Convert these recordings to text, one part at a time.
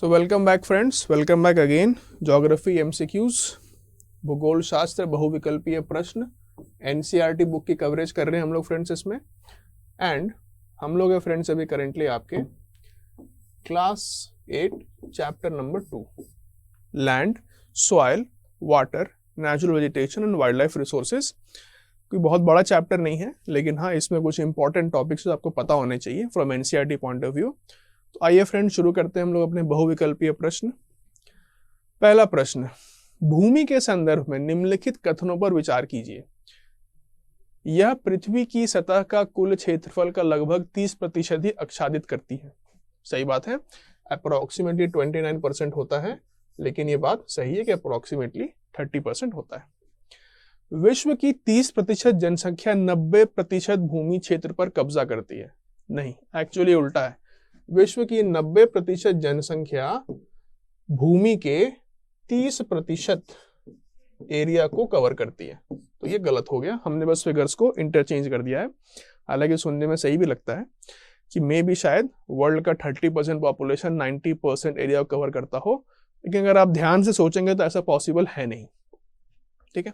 So welcome back friends, welcome back again. Geography MCQs, भूगोल शास्त्र बहुविकल्पीय प्रश्न, एनसीईआरटी बुक की कवरेज कर रहे हैं हम लोग फ्रेंड्स इसमें। एंड हम लोग है फ्रेंड्स अभी करेंटली आपके class 8 chapter number 2, land, soil, water, natural vegetation and wild life resources. कोई बहुत बड़ा चैप्टर नहीं है, लेकिन हाँ इसमें कुछ इंपॉर्टेंट टॉपिक्स आपको पता होने चाहिए from NCERT point of view. तो आइए फ्रेंड्स शुरू करते हैं हम लोग अपने बहुविकल्पीय प्रश्न। पहला प्रश्न, भूमि के संदर्भ में निम्नलिखित कथनों पर विचार कीजिए। यह पृथ्वी की सतह का कुल क्षेत्रफल का लगभग 30% ही आच्छादित करती है। सही बात है, अप्रोक्सीमेटली 29% होता है, लेकिन ये बात सही है कि अप्रोक्सीमेटली 30% होता है। विश्व की 30% जनसंख्या 90% भूमि क्षेत्र पर कब्जा करती है। नहीं, एक्चुअली उल्टा है। विश्व की 90% जनसंख्या भूमि के 30% एरिया को कवर करती है। तो ये गलत हो गया, हमने बस फिगर्स को इंटरचेंज कर दिया है। हालांकि सुनने में सही भी लगता है कि मे भी शायद वर्ल्ड का 30% पॉपुलेशन 90% एरिया को कवर करता हो, लेकिन अगर आप ध्यान से सोचेंगे तो ऐसा पॉसिबल है नहीं। ठीक है,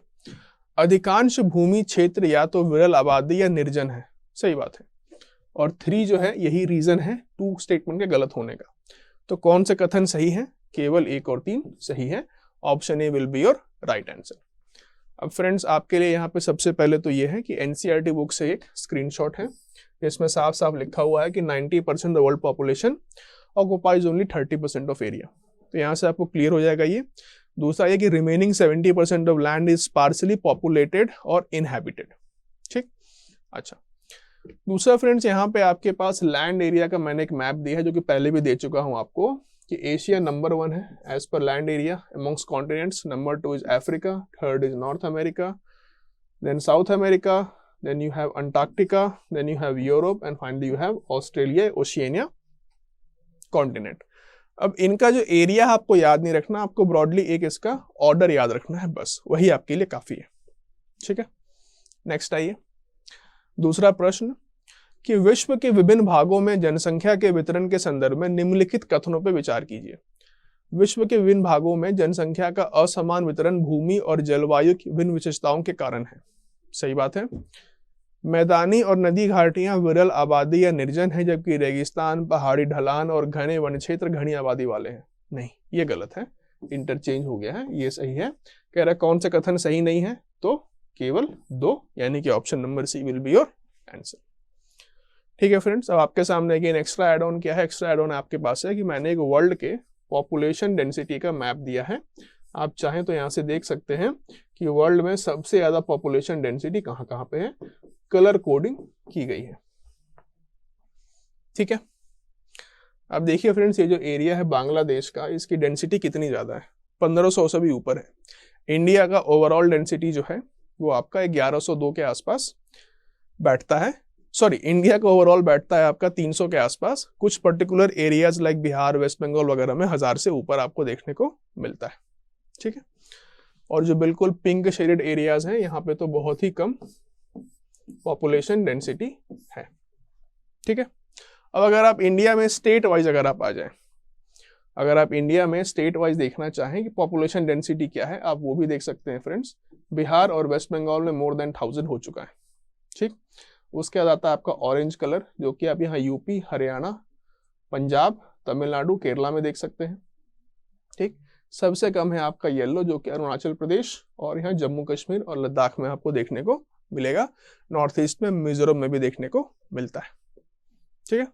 अधिकांश भूमि क्षेत्र या तो विरल आबादी या निर्जन है। सही बात है। और 3 जो है यही रीजन है 2 स्टेटमेंट के गलत होने का। तो कौन से कथन सही है? केवल 1 और 3 सही है। Option A will be your right answer. अब फ्रेंड्स आपके लिए यहाँ पे सबसे पहले तो ये है कि एनसीईआरटी बुक से एक स्क्रीनशॉट है जिसमें साफ साफ लिखा हुआ है कि 90% of world population occupies only 30% of area. तो यहाँ से आपको क्लियर हो जाएगा ये। दूसरा ये कि remaining 70% of land is sparsely populated और इनहैबिटेड। ठीक, अच्छा। दूसरा फ्रेंड्स यहाँ पे आपके पास लैंड एरिया का मैंने एक मैप दिया है जो कि पहले भी दे चुका हूं आपको, कि एशिया नंबर 1 है एज पर land area amongst continents, number 2 is Africa, third is North America, then South America, then you have Antarctica, then you have Europe and finally you have Australia, Oceania continent. अब इनका जो area आपको याद नहीं रखना, आपको broadly एक इसका ऑर्डर याद रखना है, बस वही आपके लिए काफी है। ठीक है, नेक्स्ट आइए। दूसरा प्रश्न कि विश्व के विभिन्न भागों में जनसंख्या के वितरण के संदर्भ में निम्नलिखित कथनों पर विचार कीजिए। विश्व के विभिन्न भागों में जनसंख्या का असमान वितरण भूमि और जलवायु की विभिन्न विशेषताओं के कारण है। सही बात है। मैदानी और नदी घाटियां विरल आबादी या निर्जन है, जबकि रेगिस्तान, पहाड़ी ढलान और घने वन क्षेत्र घनी आबादी वाले हैं। नहीं, ये गलत है, इंटरचेंज हो गया है, ये सही है। कह रहा कौन सा कथन सही नहीं है? तो केवल 2, यानी कि option number C will be your answer. ठीक है फ्रेंड्स, अब आपके सामने अगेन एक्स्ट्रा एड ऑन क्या है? एक्स्ट्रा एड ऑन आपके पास है कि मैंने एक वर्ल्ड के पॉपुलेशन डेंसिटी का मैप दिया है। आप चाहें तो यहाँ से देख सकते हैं कि वर्ल्ड में सबसे ज्यादा पॉपुलेशन डेंसिटी कहाँ कहाँ पे है, कलर कोडिंग की गई है। ठीक है, अब देखिए फ्रेंड्स, ये जो एरिया है बांग्लादेश का, इसकी डेंसिटी कितनी ज्यादा है? 1500 से भी ऊपर है। इंडिया का ओवरऑल डेंसिटी जो है वो आपका 1102 के आसपास बैठता है। सॉरी, इंडिया का ओवरऑल बैठता है आपका 300 के आसपास। कुछ particular areas like Bihar, West Bengal वगैरह में 1000 से ऊपर आपको देखने को मिलता है। ठीक है, और जो बिल्कुल पिंक शेडेड एरियाज हैं यहाँ पे तो बहुत ही कम पॉपुलेशन डेंसिटी है। ठीक है, अब अगर आप इंडिया में स्टेट वाइज अगर आप आ जाए, अगर आप इंडिया में स्टेट वाइज देखना चाहें कि पॉपुलेशन डेंसिटी क्या है, आप वो भी देख सकते हैं फ्रेंड्स। बिहार और वेस्ट बंगाल में मोर देन 1000 हो चुका है। ठीक, उसके बाद आता है आपका ऑरेंज कलर, जो कि आप यहाँ यूपी, हरियाणा, पंजाब, तमिलनाडु, केरला में देख सकते हैं। ठीक, सबसे कम है आपका येलो, जो कि अरुणाचल प्रदेश और यहाँ जम्मू कश्मीर और लद्दाख में आपको देखने को मिलेगा। नॉर्थ ईस्ट में, मिजोरम में भी देखने को मिलता है। ठीक है,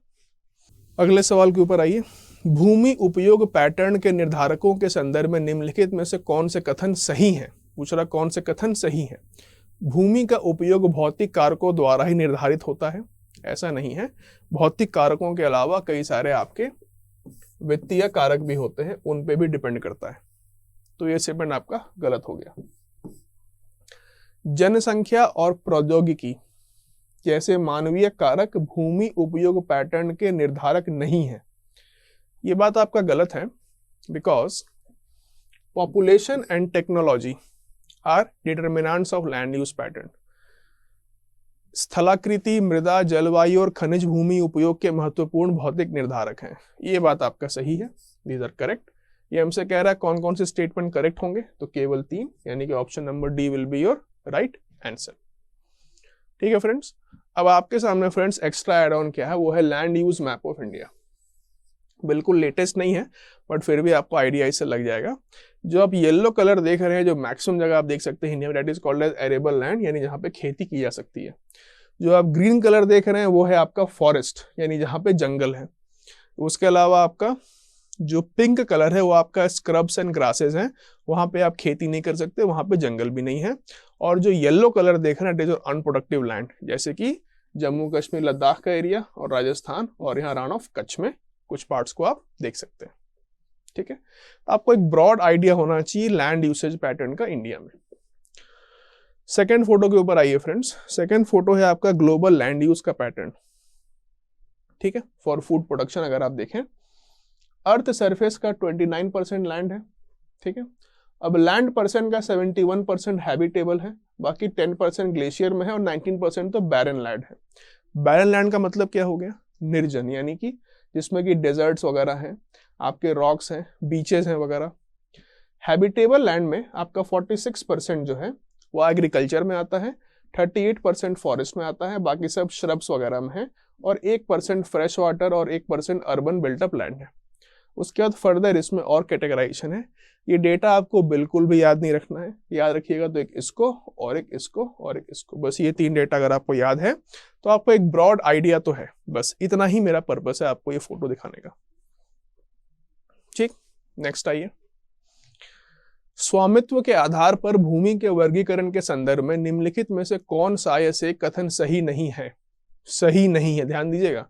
अगले सवाल के ऊपर आइए। भूमि उपयोग पैटर्न के निर्धारकों के संदर्भ में निम्नलिखित में से कौन से कथन सही हैं? पूछ रहा कौन से कथन सही है। भूमि का उपयोग भौतिक कारकों द्वारा ही निर्धारित होता है, ऐसा नहीं है। भौतिक कारकों के अलावा कई सारे आपके वित्तीय कारक भी होते हैं, उन पे भी डिपेंड करता है। तो ये स्टेटमेंट आपका गलत हो गया। जनसंख्या और प्रौद्योगिकी जैसे मानवीय कारक भूमि उपयोग पैटर्न के निर्धारक नहीं है, ये बात आपका गलत है। Because population and technology are determinants of land use pattern. स्थलाकृति, मृदा, जलवायु और खनिज भूमि उपयोग के महत्वपूर्ण भौतिक निर्धारक हैं, ये बात आपका सही है। These are correct. ये हमसे कह रहा है कौन कौन से स्टेटमेंट करेक्ट होंगे, तो केवल 3, यानी कि option number D will be your right answer. ठीक है फ्रेंड्स, अब आपके सामने फ्रेंड्स एक्स्ट्रा एड ऑन क्या है, वो है land use map of India. बिल्कुल लेटेस्ट नहीं है बट फिर भी आपको आइडिया इससे लग जाएगा। जो आप येलो कलर देख रहे हैं, जो मैक्सिमम जगह आप देख सकते हैं हिंदी में, that is called as arable land, यानी जहाँ पे खेती की जा सकती है। जो आप ग्रीन कलर देख रहे हैं वो है आपका फॉरेस्ट, यानी जहाँ पे जंगल है। उसके अलावा आपका जो पिंक कलर है वो आपका स्क्रब्स एंड ग्रासेस हैं, वहां पे आप खेती नहीं कर सकते, वहां पे जंगल भी नहीं है। और जो येलो कलर देख रहे हैं इट इज अनप्रोडक्टिव लैंड, जैसे कि जम्मू कश्मीर लद्दाख का एरिया और राजस्थान और यहाँ रण ऑफ कच्छ में कुछ पार्ट्स को आप देख सकते हैं। ठीक है, आपको एक ब्रॉड आइडिया होना चाहिए लैंड यूसेज पैटर्न का इंडिया में। सेकेंड फोटो के ऊपर आइए फ्रेंड्स। सेकेंड फोटो है आपका ग्लोबल लैंड यूज का पैटर्न। ठीक है, फॉर फूड प्रोडक्शन अगर आप देखें, अर्थ सरफेस का 29% लैंड है। ठीक है, अब लैंड परसेंट का 71% हैबिटेबल है, बाकी 10% ग्लेशियर में है और 19% तो बैरन लैंड है। बैरन लैंड का मतलब क्या हो गया, निर्जन, यानी कि जिसमें कि डेजर्ट्स वगैरह हैं, आपके रॉक्स हैं, बीचेस हैं वगैरह। हैबिटेबल लैंड में आपका 46% जो है वो एग्रीकल्चर में आता है, 38% फॉरेस्ट में आता है, बाकी सब श्रब्स वगैरह में है, और 1% फ्रेश वाटर और 1% अर्बन बिल्टअप लैंड है। उसके बाद फर्दर इसमें और कैटेगराइजेशन है। ये डेटा आपको बिल्कुल भी याद नहीं रखना है, याद रखिएगा तो एक इसको और एक इसको और एक इसको, बस ये 3 डेटा अगर आपको याद है तो आपको एक ब्रॉड आइडिया तो है। बस इतना ही मेरा पर्पस है आपको ये फोटो दिखाने का। ठीक, नेक्स्ट आइए। स्वामित्व के आधार पर भूमि के वर्गीकरण के संदर्भ में निम्नलिखित में से कौन सा ऐसे कथन सही नहीं है? सही नहीं है, ध्यान दीजिएगा,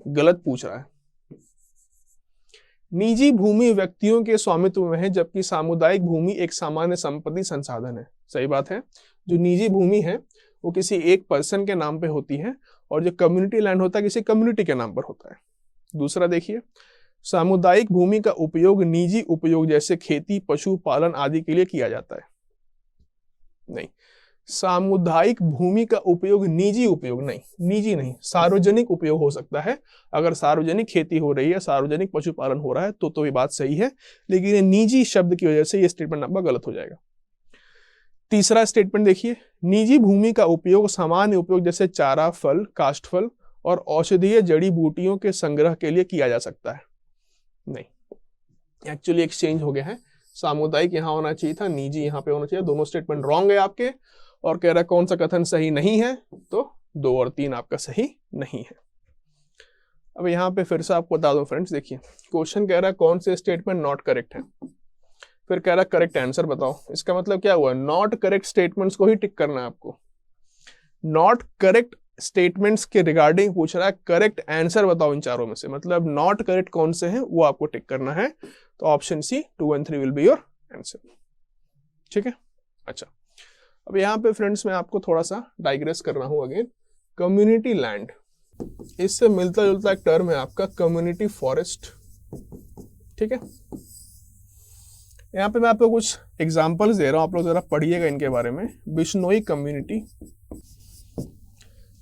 गलत पूछ रहा है। निजी भूमि व्यक्तियों के स्वामित्व में है, जबकि सामुदायिक भूमि एक सामान्य संपत्ति संसाधन है। सही बात है, जो निजी भूमि है वो किसी एक पर्सन के नाम पे होती है, और जो कम्युनिटी लैंड होता है किसी कम्युनिटी के नाम पर होता है। दूसरा देखिए, सामुदायिक भूमि का उपयोग निजी उपयोग जैसे खेती, पशु पालन आदि के लिए किया जाता है। नहीं, सामुदायिक भूमि का उपयोग निजी उपयोग नहीं, निजी नहीं, सार्वजनिक उपयोग हो सकता है। अगर सार्वजनिक खेती हो रही है, सार्वजनिक पशुपालन हो रहा है तो ये बात सही है, लेकिन ये निजी शब्द की वजह से ये स्टेटमेंट आपका गलत हो जाएगा। तीसरा स्टेटमेंट देखिए, निजी भूमि का उपयोग सामान्य उपयोग जैसे चारा, फल, काष्ठफल और औषधीय जड़ी बूटियों के संग्रह के लिए किया जा सकता है। नहीं, एक्चुअली एक्सचेंज हो गया है, सामुदायिक यहाँ होना चाहिए था, निजी यहाँ पे होना चाहिए। दोनों स्टेटमेंट रॉन्ग है आपके, और कह रहा है कौन सा कथन सही नहीं है, तो 2 और 3 आपका सही नहीं है। अब यहाँ पे फिर से आपको बता दूं फ्रेंड्स, देखिए क्वेश्चन कह रहा है कौन से स्टेटमेंट नॉट करेक्ट है, फिर कह रहा है करेक्ट आंसर बताओ। इसका मतलब क्या हुआ, नॉट करेक्ट स्टेटमेंट्स को ही टिक करना है आपको। नॉट करेक्ट स्टेटमेंट्स के रिगार्डिंग पूछ रहा है, करेक्ट आंसर बताओ इन चारों में से, मतलब नॉट करेक्ट कौन से हैं वो आपको टिक करना है। तो option C 2 and 3 will be your answer. ठीक है, अच्छा अब यहाँ पे फ्रेंड्स मैं आपको थोड़ा सा डाइग्रेस कर रहा हूं अगेन। कम्युनिटी लैंड, इससे मिलता जुलता एक टर्म है आपका कम्युनिटी फॉरेस्ट। ठीक है, यहाँ पे मैं आपको कुछ एग्जांपल्स दे रहा हूं, आप लोग जरा पढ़िएगा इनके बारे में। बिश्नोई कम्युनिटी,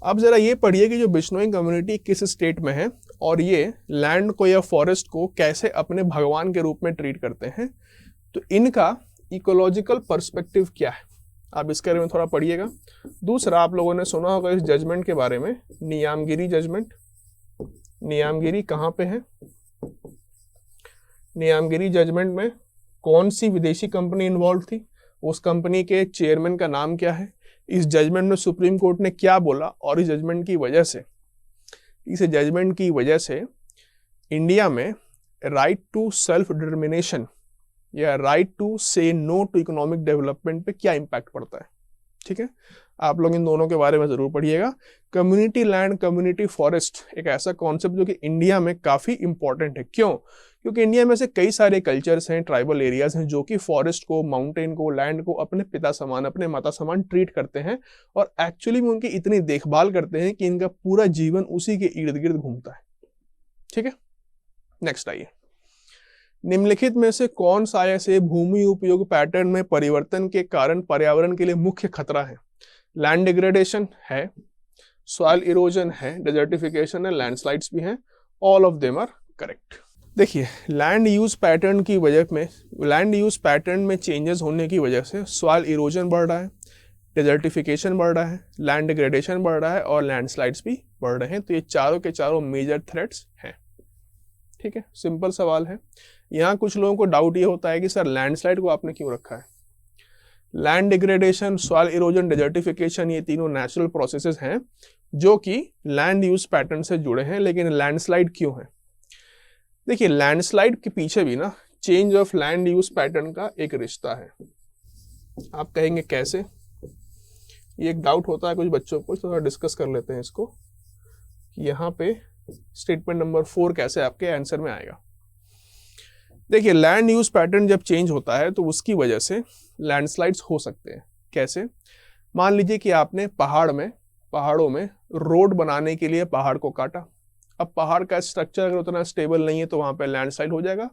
अब जरा ये पढ़िए कि जो बिश्नोई कम्युनिटी किस स्टेट में है और ये लैंड को या फॉरेस्ट को कैसे अपने भगवान के रूप में ट्रीट करते हैं, तो इनका इकोलॉजिकल पर्सपेक्टिव क्या है, आप इसके बारे में थोड़ा पढ़िएगा। दूसरा, आप लोगों ने सुना होगा इस जजमेंट के बारे में, नियामगिरी जजमेंट। नियामगिरी कहाँ पे है, नियामगिरी जजमेंट में कौन सी विदेशी कंपनी इन्वॉल्व थी, उस कंपनी के चेयरमैन का नाम क्या है, इस जजमेंट में सुप्रीम कोर्ट ने क्या बोला, और इस जजमेंट की वजह से इंडिया में राइट टू सेल्फ डिटर्मिनेशन या राइट टू से नो टू इकोनॉमिक डेवलपमेंट पे क्या इंपैक्ट पड़ता है। ठीक है, आप लोग इन दोनों के बारे में जरूर पढ़िएगा। कम्युनिटी लैंड, कम्युनिटी फॉरेस्ट एक ऐसा कॉन्सेप्ट जो कि इंडिया में काफी इंपॉर्टेंट है। क्यों? क्योंकि इंडिया में से कई सारे कल्चर्स हैं, ट्राइबल एरियाज हैं जो कि फॉरेस्ट को, माउंटेन को, लैंड को अपने पिता समान, अपने माता समान ट्रीट करते हैं, और एक्चुअली में उनकी इतनी देखभाल करते हैं कि इनका पूरा जीवन उसी के इर्द गिर्द घूमता है। ठीक है, नेक्स्ट आइए। निम्नलिखित में से कौन सा ऐसे भूमि उपयोग पैटर्न में परिवर्तन के कारण पर्यावरण के लिए मुख्य खतरा है? लैंड डिग्रेडेशन है, सॉइल इरोजन है, डेजर्टिफिकेशन है, लैंडस्लाइड्स भी हैं, all of them are correct. देखिए लैंड यूज पैटर्न में चेंजेस होने की वजह से सॉइल इरोजन बढ़ रहा है, डेजर्टिफिकेशन बढ़ रहा है, लैंड डिग्रेडेशन बढ़ रहा है और लैंडस्लाइड्स भी बढ़ रहे हैं। तो ये चारों के चारों मेजर थ्रेट्स हैं। ठीक है, सिंपल सवाल है। यहाँ कुछ लोगों को डाउट ये होता है कि सर लैंडस्लाइड को आपने क्यों रखा है। Land degradation, soil erosion, desertification, ये तीनों नेचुरल प्रोसेसेस हैं जो कि लैंड यूज पैटर्न से जुड़े हैं, लेकिन लैंडस्लाइड क्यों है। देखिए लैंडस्लाइड के पीछे भी ना change of land use pattern का एक रिश्ता है। आप कहेंगे कैसे, ये एक डाउट होता है कुछ बच्चों को, थोड़ा डिस्कस कर लेते हैं इसको। यहाँ पे स्टेटमेंट नंबर 4 कैसे आपके आंसर में आएगा। देखिए लैंड यूज पैटर्न जब चेंज होता है तो उसकी वजह से लैंडस्लाइड्स हो सकते हैं। कैसे, मान लीजिए कि आपने पहाड़ों में रोड बनाने के लिए पहाड़ को काटा। अब पहाड़ का स्ट्रक्चर अगर उतना स्टेबल नहीं है तो वहां पे लैंडस्लाइड हो जाएगा।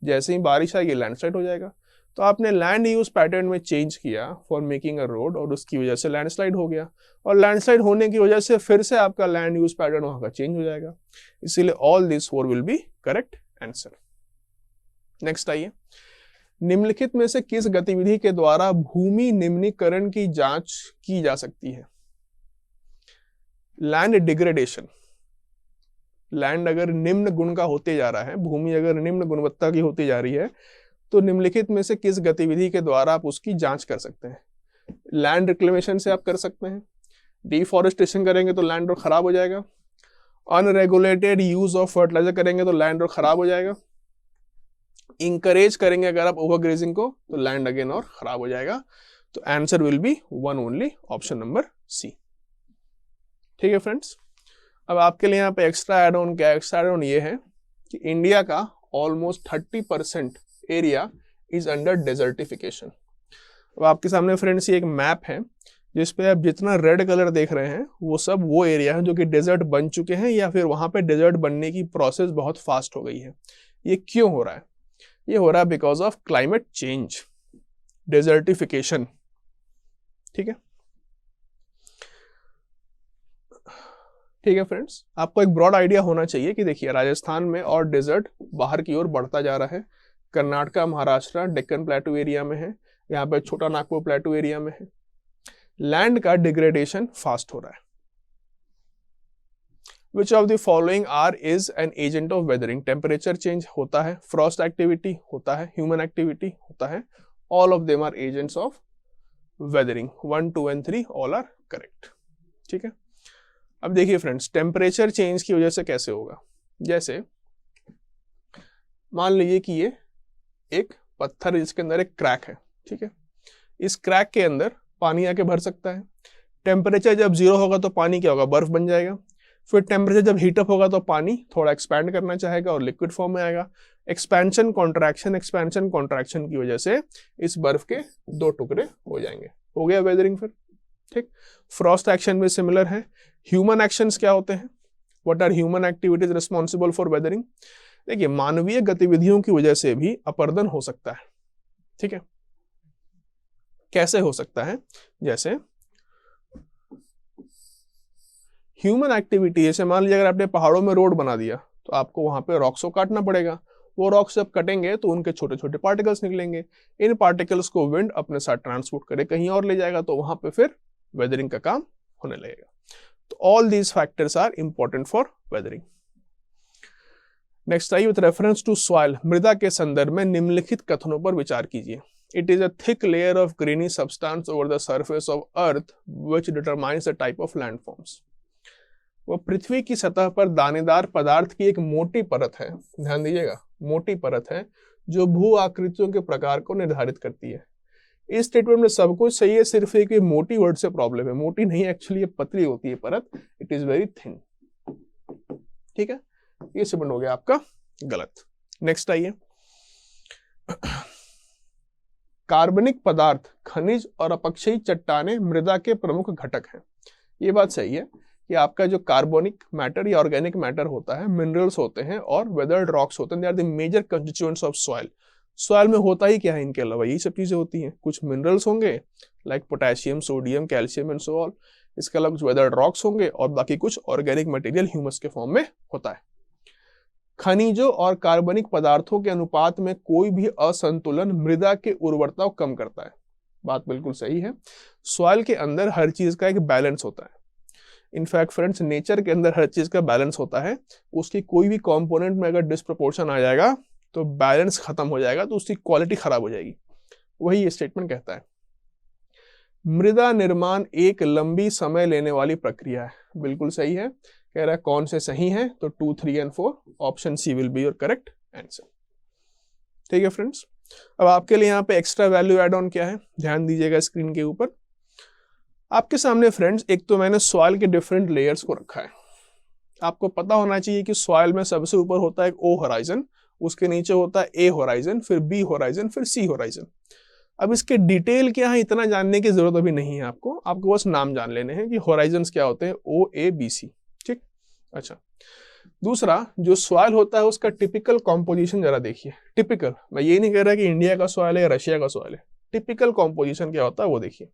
जैसे ही बारिश आएगी लैंडस्लाइड हो जाएगा। तो आपने लैंड यूज पैटर्न में चेंज किया फॉर मेकिंग अ रोड और उसकी वजह से लैंडस्लाइड हो गया, और लैंडस्लाइड होने की वजह से फिर से आपका लैंड यूज पैटर्न वहां का चेंज हो जाएगा। इसीलिए all this 4 will be correct answer. Next आइए, निम्नलिखित में से किस गतिविधि के द्वारा भूमि निम्नीकरण की जांच की जा सकती है। लैंड डिग्रेडेशन, लैंड अगर निम्न गुण का होते जा रहा है, भूमि अगर निम्न गुणवत्ता की होती जा रही है, तो निम्नलिखित में से किस गतिविधि के द्वारा आप उसकी जांच कर सकते हैं। लैंड रिक्लेमेशन से आप कर सकते हैं, डिफॉरेस्टेशन करेंगे तो लैंड और खराब हो जाएगा, अनरेगुलेटेड यूज ऑफ फर्टिलाइजर करेंगे तो लैंड और खराब हो जाएगा, इंकरेज करेंगे अगर आप ओवरग्रेजिंग को तो लैंड अगेन और खराब हो जाएगा। तो answer will be 1 only, option number C. ठीक है फ्रेंड्स, अब आपके लिए यहाँ पे एक्स्ट्रा एड ऑन क्या, एक्स्ट्रा एड ऑन ये है कि इंडिया का almost 30% area is under desertification. अब आपके सामने फ्रेंड्स ये एक मैप है जिसपे आप जितना रेड कलर देख रहे हैं वो सब वो एरिया है जो कि डेजर्ट बन चुके हैं या फिर वहां पे डेजर्ट बनने की प्रोसेस बहुत फास्ट हो गई है। ये क्यों हो रहा है, ये हो रहा है because of climate change, desertification. ठीक है, ठीक है फ्रेंड्स, आपको एक ब्रॉड आइडिया होना चाहिए कि देखिए राजस्थान में और डेजर्ट बाहर की ओर बढ़ता जा रहा है, कर्नाटका, महाराष्ट्र, डेक्कन प्लेटू एरिया में है, यहाँ पे छोटा नागपुर प्लेटू एरिया में है। लैंड का डिग्रेडेशन फास्ट हो रहा है। Which of the following are is an agent of weathering? Temperature change होता है, फ्रॉस्ट एक्टिविटी होता है, ह्यूमन एक्टिविटी होता है। All of them are agents of weathering. 1, 2 and 3 all are correct. ठीक है, अब देखिए फ्रेंड्स टेम्परेचर चेंज की वजह से कैसे होगा। जैसे मान लीजिए कि ये एक पत्थर जिसके अंदर एक क्रैक है। ठीक है, इस क्रैक के अंदर पानी आके भर सकता है। टेम्परेचर जब 0 होगा तो पानी क्या होगा, बर्फ बन जाएगा। फिर टेम्परेचर जब हीटअप होगा तो पानी थोड़ा एक्सपैंड करना चाहेगा और लिक्विड फॉर्म में आएगा। एक्सपेंशन कॉन्ट्रैक्शन की वजह से इस बर्फ के 2 टुकड़े हो जाएंगे, हो गया वेदरिंग फिर। ठीक, फ्रॉस्ट एक्शन भी सिमिलर है। ह्यूमन एक्शंस क्या होते हैं, what are human activities responsible for weathering. देखिए मानवीय गतिविधियों की वजह से भी अपर्दन हो सकता है। ठीक है, कैसे हो सकता है, जैसे ह्यूमन एक्टिविटी, जैसे मान लीजिए अगर आपने पहाड़ों में रोड बना दिया तो आपको वहां पे रॉक्स को काटना पड़ेगा। वो रॉक्स जब कटेंगे तो उनके छोटे छोटे पार्टिकल्स निकलेंगे। इन पार्टिकल्स को विंड अपने साथ ट्रांसपोर्ट करे कहीं और ले जाएगा, तो वहां पे फिर वेदरिंग का काम होने लगेगा। तो all these factors are important for weathering. Next आइए, विद रेफरेंस टू सॉइल, मृदा के संदर्भ में निम्नलिखित कथनों पर विचार कीजिए। It is a thick layer of greeny substance over the surface of earth which determines the type of landforms. वह पृथ्वी की सतह पर दानेदार पदार्थ की एक मोटी परत है, ध्यान दीजिएगा, मोटी परत है जो भू आकृतियों के प्रकार को निर्धारित करती है। इस स्टेटमेंट में सब कुछ सही है, सिर्फ एक मोटी वर्ड से प्रॉब्लम है। मोटी नहीं, एक्चुअली ये पतली होती है परत, इट इज वेरी थिन। ठीक है, ये स्टेटमेंट हो गया आपका गलत। नेक्स्ट आइए, कार्बनिक पदार्थ, खनिज और अपक्षयी चट्टानें मृदा के प्रमुख घटक हैं। ये बात सही है कि आपका जो कार्बोनिक मैटर या ऑर्गेनिक मैटर होता है, मिनरल्स होते हैं और वेदर्ड रॉक्स होते हैं, they are the major constituents of soil. Soil में होता ही क्या है, इनके अलावा यही सब चीजें होती हैं। कुछ मिनरल्स होंगे like potassium, sodium, calcium and so all. इसके अलावा कुछ वेदर्ड रॉक्स होंगे और बाकी कुछ ऑर्गेनिक मटेरियल ह्यूमस के फॉर्म में होता है। खनिजों और कार्बनिक पदार्थों के अनुपात में कोई भी असंतुलन मृदा के उर्वरता को कम करता है। बात बिल्कुल सही है। सॉइल के अंदर हर चीज का एक बैलेंस होता है। इनफैक्ट फ्रेंड्स, नेचर के अंदर हर चीज का बैलेंस होता है। उसकी कोई भी कंपोनेंट में अगर डिस्प्रपोर्शन आ जाएगा तो बैलेंस खत्म हो जाएगा, तो उसकी क्वालिटी खराब हो जाएगी। वही ये स्टेटमेंट कहता है। मृदा निर्माण एक लंबी समय लेने वाली प्रक्रिया है। बिल्कुल सही है। कह रहा है कौन से सही है, तो 2, 3 and 4 option C will be your correct answer. ठीक है फ्रेंड्स, अब आपके लिए यहाँ पे एक्स्ट्रा वैल्यू एड ऑन क्या है, ध्यान दीजिएगा स्क्रीन के ऊपर। आपके सामने फ्रेंड्स एक तो मैंने सॉइल के डिफरेंट लेयर्स को रखा है। आपको पता होना चाहिए कि सॉइल में सबसे ऊपर होता है एक ओ होराइजन, उसके नीचे होता है ए होराइजन, फिर बी होराइजन, फिर सी होराइजन। अब इसके डिटेल क्या है इतना जानने की जरूरत अभी नहीं है आपको बस नाम जान लेने हैं कि होराइजन्स क्या होते हैं, ओ ए बी सी। ठीक, अच्छा। दूसरा, जो सॉइल होता है उसका टिपिकल कॉम्पोजिशन जरा देखिए। टिपिकल, मैं ये नहीं कह रहा कि इंडिया का सॉइल है या रशिया का सॉइल है। टिपिकल कॉम्पोजिशन क्या होता है वो देखिए।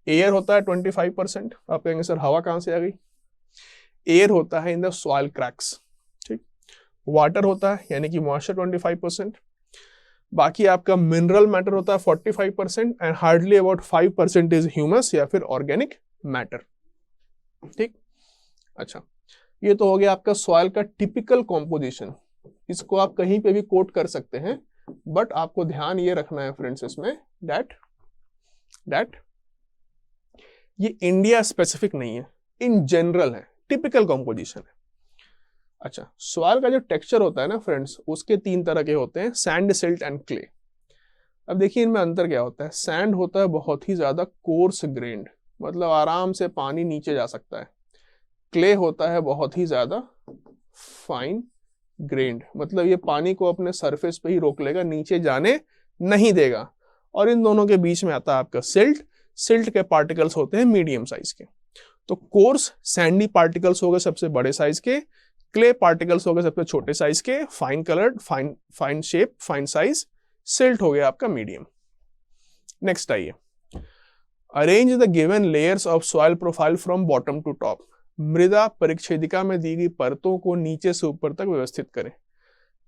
एयर होता है 25%। आप कहेंगे सर हवा कहां से आ गई? एयर होता है इन द सॉइल क्रैक्स। ठीक, वाटर होता है यानी कि मॉइस्चर 25%। बाकी आपका मिनरल मैटर होता है 45% and hardly about 5% is humus या फिर ऑर्गेनिक मैटर। ठीक, अच्छा, ये तो हो गया आपका सॉइल का टिपिकल कॉम्पोजिशन। इसको आप कहीं पे भी कोट कर सकते हैं, बट आपको ध्यान ये रखना है फ्रेंड्स इसमें दैट ये इंडिया स्पेसिफिक नहीं है, इन जनरल है, टिपिकल कॉम्पोजिशन है। अच्छा, सॉइल का जो टेक्सचर होता है ना फ्रेंड्स, उसके 3 तरह के होते हैं, सैंड, सिल्ट एंड क्ले। अब देखिए इनमें अंतर क्या होता है। सैंड होता है बहुत ही ज्यादा कोर्स ग्रेन्ड, मतलब आराम से पानी नीचे जा सकता है। क्ले होता है बहुत ही ज्यादा फाइन ग्रेन्ड, मतलब ये पानी को अपने सरफेस पे ही रोक लेगा, नीचे जाने नहीं देगा। और इन दोनों के बीच में आता है आपका सिल्ट। सिल्ट के पार्टिकल्स होते हैं मीडियम साइज के। तो कोर्स सैंडी पार्टिकल्स हो गए सबसे बड़े साइज के, क्ले पार्टिकल्स हो गए सबसे छोटे साइज के, fine coloured, fine shape, fine size. Silt हो गया आपका मीडियम। नेक्स्ट आइए, arrange the given layers of soil profile from bottom to top. मृदा परिच्छेदिका में दी गई परतों को नीचे से ऊपर तक व्यवस्थित करें।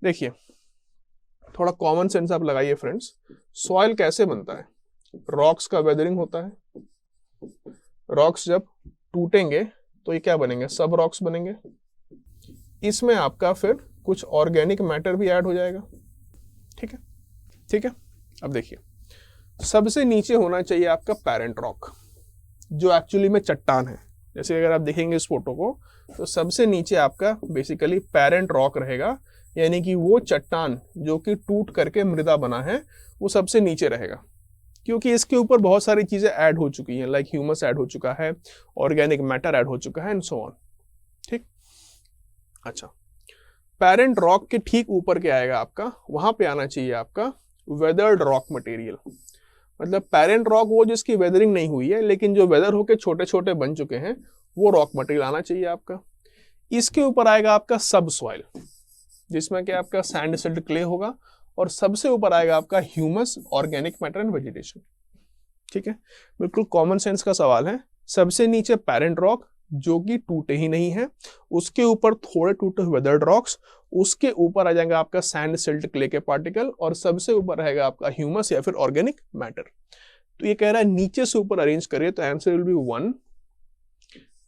देखिए थोड़ा कॉमन सेंस आप लगाइए फ्रेंड्स। सॉइल कैसे बनता है? रॉक्स का वेदरिंग होता है। रॉक्स जब टूटेंगे तो ये क्या बनेंगे? सब रॉक्स बनेंगे। इसमें आपका फिर कुछ ऑर्गेनिक मैटर भी ऐड हो जाएगा। ठीक है, ठीक है। अब देखिए, सबसे नीचे होना चाहिए आपका पेरेंट रॉक, जो एक्चुअली में चट्टान है। जैसे अगर आप देखेंगे इस फोटो को, तो सबसे नीचे आपका बेसिकली पेरेंट रॉक रहेगा, यानी कि वो चट्टान जो कि टूट करके मृदा बना है, वो सबसे नीचे रहेगा, क्योंकि इसके ऊपर बहुत सारी चीजें ऐड हो चुकी हैं, लाइक ह्यूमस ऐड हो चुका है, ऑर्गेनिक मैटर ऐड हो चुका है एंड सो ऑन। ठीक, अच्छा। पेरेंट रॉक के ठीक ऊपर क्या आएगा आपका? वहां पे आना चाहिए आपका वेदर्ड रॉक मटेरियल। मतलब पेरेंट रॉक वो जिसकी वेदरिंग नहीं हुई है, लेकिन जो वेदर होके छोटे छोटे बन चुके हैं, वो रॉक मटेरियल आना चाहिए आपका। इसके ऊपर आएगा आपका सब सॉइल, जिसमें क्या आपका सैंड, सिल्ट, क्ले होगा, और सबसे ऊपर आएगा आपका humus, organic matter and vegetation. ठीक है, बिल्कुल कॉमन सेंस का सवाल है। सबसे नीचे पेरेंट रॉक जो कि टूटे ही नहीं है, उसके ऊपर थोड़े टूटे वेदर्ड रॉक्स, उसके ऊपर आ जाएगा आपका सैंड, सिल्ट, क्ले के पार्टिकल, और सबसे ऊपर रहेगा आपका ह्यूमस या फिर ऑर्गेनिक मैटर। तो ये कह रहा है नीचे से ऊपर अरेंज करिए, तो आंसर विल बी 1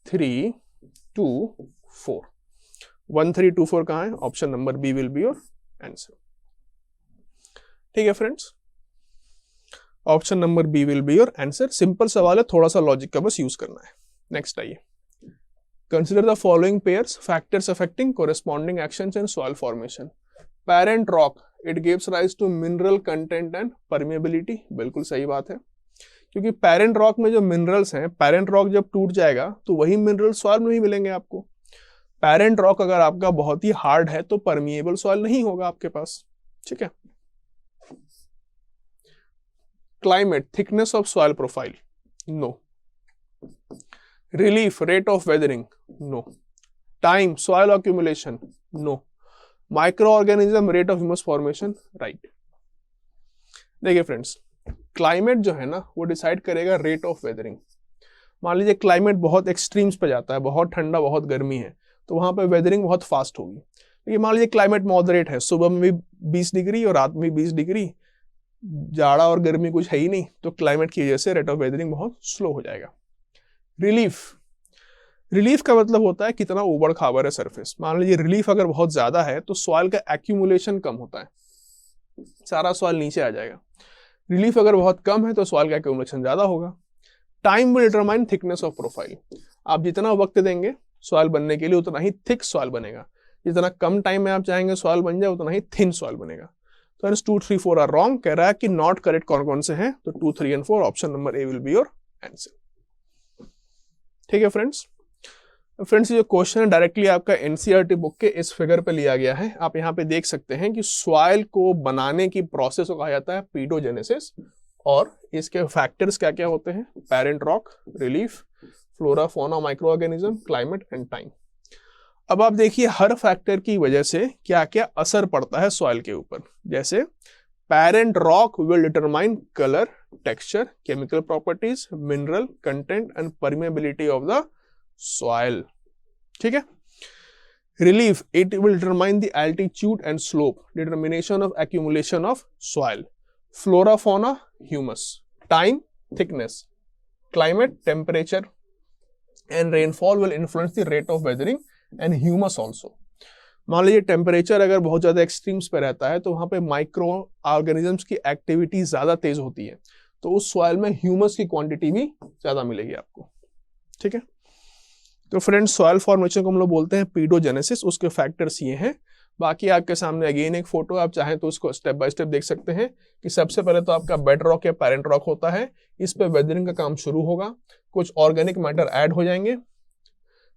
3 2 4। 1 3 2 4 कहां है? Option number B will be your answer. ठीक है friends, option number B will be your answer. Simple सवाल है, थोड़ा सा लॉजिक का बस यूज करना है। नेक्स्ट आइए, consider the following pairs, factors affecting corresponding actions in soil formation. Parent rock, it gives rise to mineral content and permeability. बिल्कुल सही बात है, क्योंकि पेरेंट रॉक में जो मिनरल्स हैं, पेरेंट रॉक जब टूट जाएगा तो वही मिनरल सॉइल में ही मिलेंगे आपको। पेरेंट रॉक अगर आपका बहुत ही हार्ड है तो परमिएबल सॉइल नहीं होगा आपके पास। ठीक है। Climate, thickness of soil profile, no. Relief, rate of weathering, no. Time, soil accumulation, no. Micro organism, rate of humus formation, right. देखिए फ्रेंड्स, क्लाइमेट जो है ना वो डिसाइड करेगा रेट ऑफ वेदरिंग। मान लीजिए क्लाइमेट बहुत एक्सट्रीम्स पे जाता है, बहुत ठंडा, बहुत गर्मी है, तो वहां पे वेदरिंग बहुत फास्ट होगी। ये मान लीजिए क्लाइमेट मॉडरेट है, सुबह में भी 20 डिग्री और रात में भी 20 डिग्री, जाड़ा और गर्मी कुछ है ही नहीं, तो क्लाइमेट की वजह से रेट ऑफ वेदरिंग बहुत स्लो हो जाएगा। रिलीफ, रिलीफ का मतलब होता है कितना ऊबड़ खाबड़ है सरफेस। मान लीजिए रिलीफ अगर बहुत ज्यादा है तो सॉइल का एक्यूमुलेशन कम होता है, सारा सॉइल नीचे आ जाएगा। रिलीफ अगर बहुत कम है तो सॉइल का एक्यूमुलेशन ज्यादा होगा। Time will determine thickness of profile. आप जितना वक्त देंगे सॉइल बनने के लिए उतना ही थिक सॉइल बनेगा, जितना कम टाइम में आप चाहेंगे सॉइल बन जाए उतना ही थिन सॉइल बनेगा। तो 2, 3, 4 आर रॉन्ग। कह रहा है कि नॉट करेक्ट कौन कौन से हैं, तो 2, 3 and 4 option number A will be your answer. ठीक है फ्रेंड्स। फ्रेंड्स ये जो क्वेश्चन है डायरेक्टली आपका एनसीईआरटी बुक के इस फिगर पे लिया गया है। आप यहाँ पे देख सकते हैं कि सॉइल को बनाने की प्रोसेस को कहा जाता है पीडोजेनेसिस, और इसके फैक्टर्स क्या क्या होते हैं, parent rock, relief, flora fauna micro organism, climate and time. अब आप देखिए हर फैक्टर की वजह से क्या क्या असर पड़ता है सॉइल के ऊपर। जैसे parent rock will determine colour, texture, chemical properties, mineral content and permeability of the soil. ठीक है। Relief, it will determine the altitude and slope, determination of accumulation of soil. Flora fauna, humus. Time, thickness. Climate, temperature and rainfall will influence the rate of weathering and humus also. मान लीजिए temperature अगर बहुत ज्यादा extremes पे रहता है तो वहां पे माइक्रो ऑर्गेनिजम्स की एक्टिविटी ज्यादा तेज होती है, तो उस सॉइल में ह्यूमस की क्वांटिटी भी ज्यादा मिलेगी आपको। ठीक है। तो फ्रेंड्स सॉइल फॉर्मेशन को हम लोग बोलते हैं पीडोजेनेसिस। उसके फैक्टर्स ये हैं। बाकी आपके सामने अगेन एक फोटो, आप चाहें तो उसको स्टेप बाय स्टेप देख सकते हैं कि सबसे पहले तो आपका बेड रॉक या पेरेंट रॉक होता है, इस पे वेदरिंग का काम शुरू होगा, कुछ ऑर्गेनिक मैटर ऐड हो जाएंगे,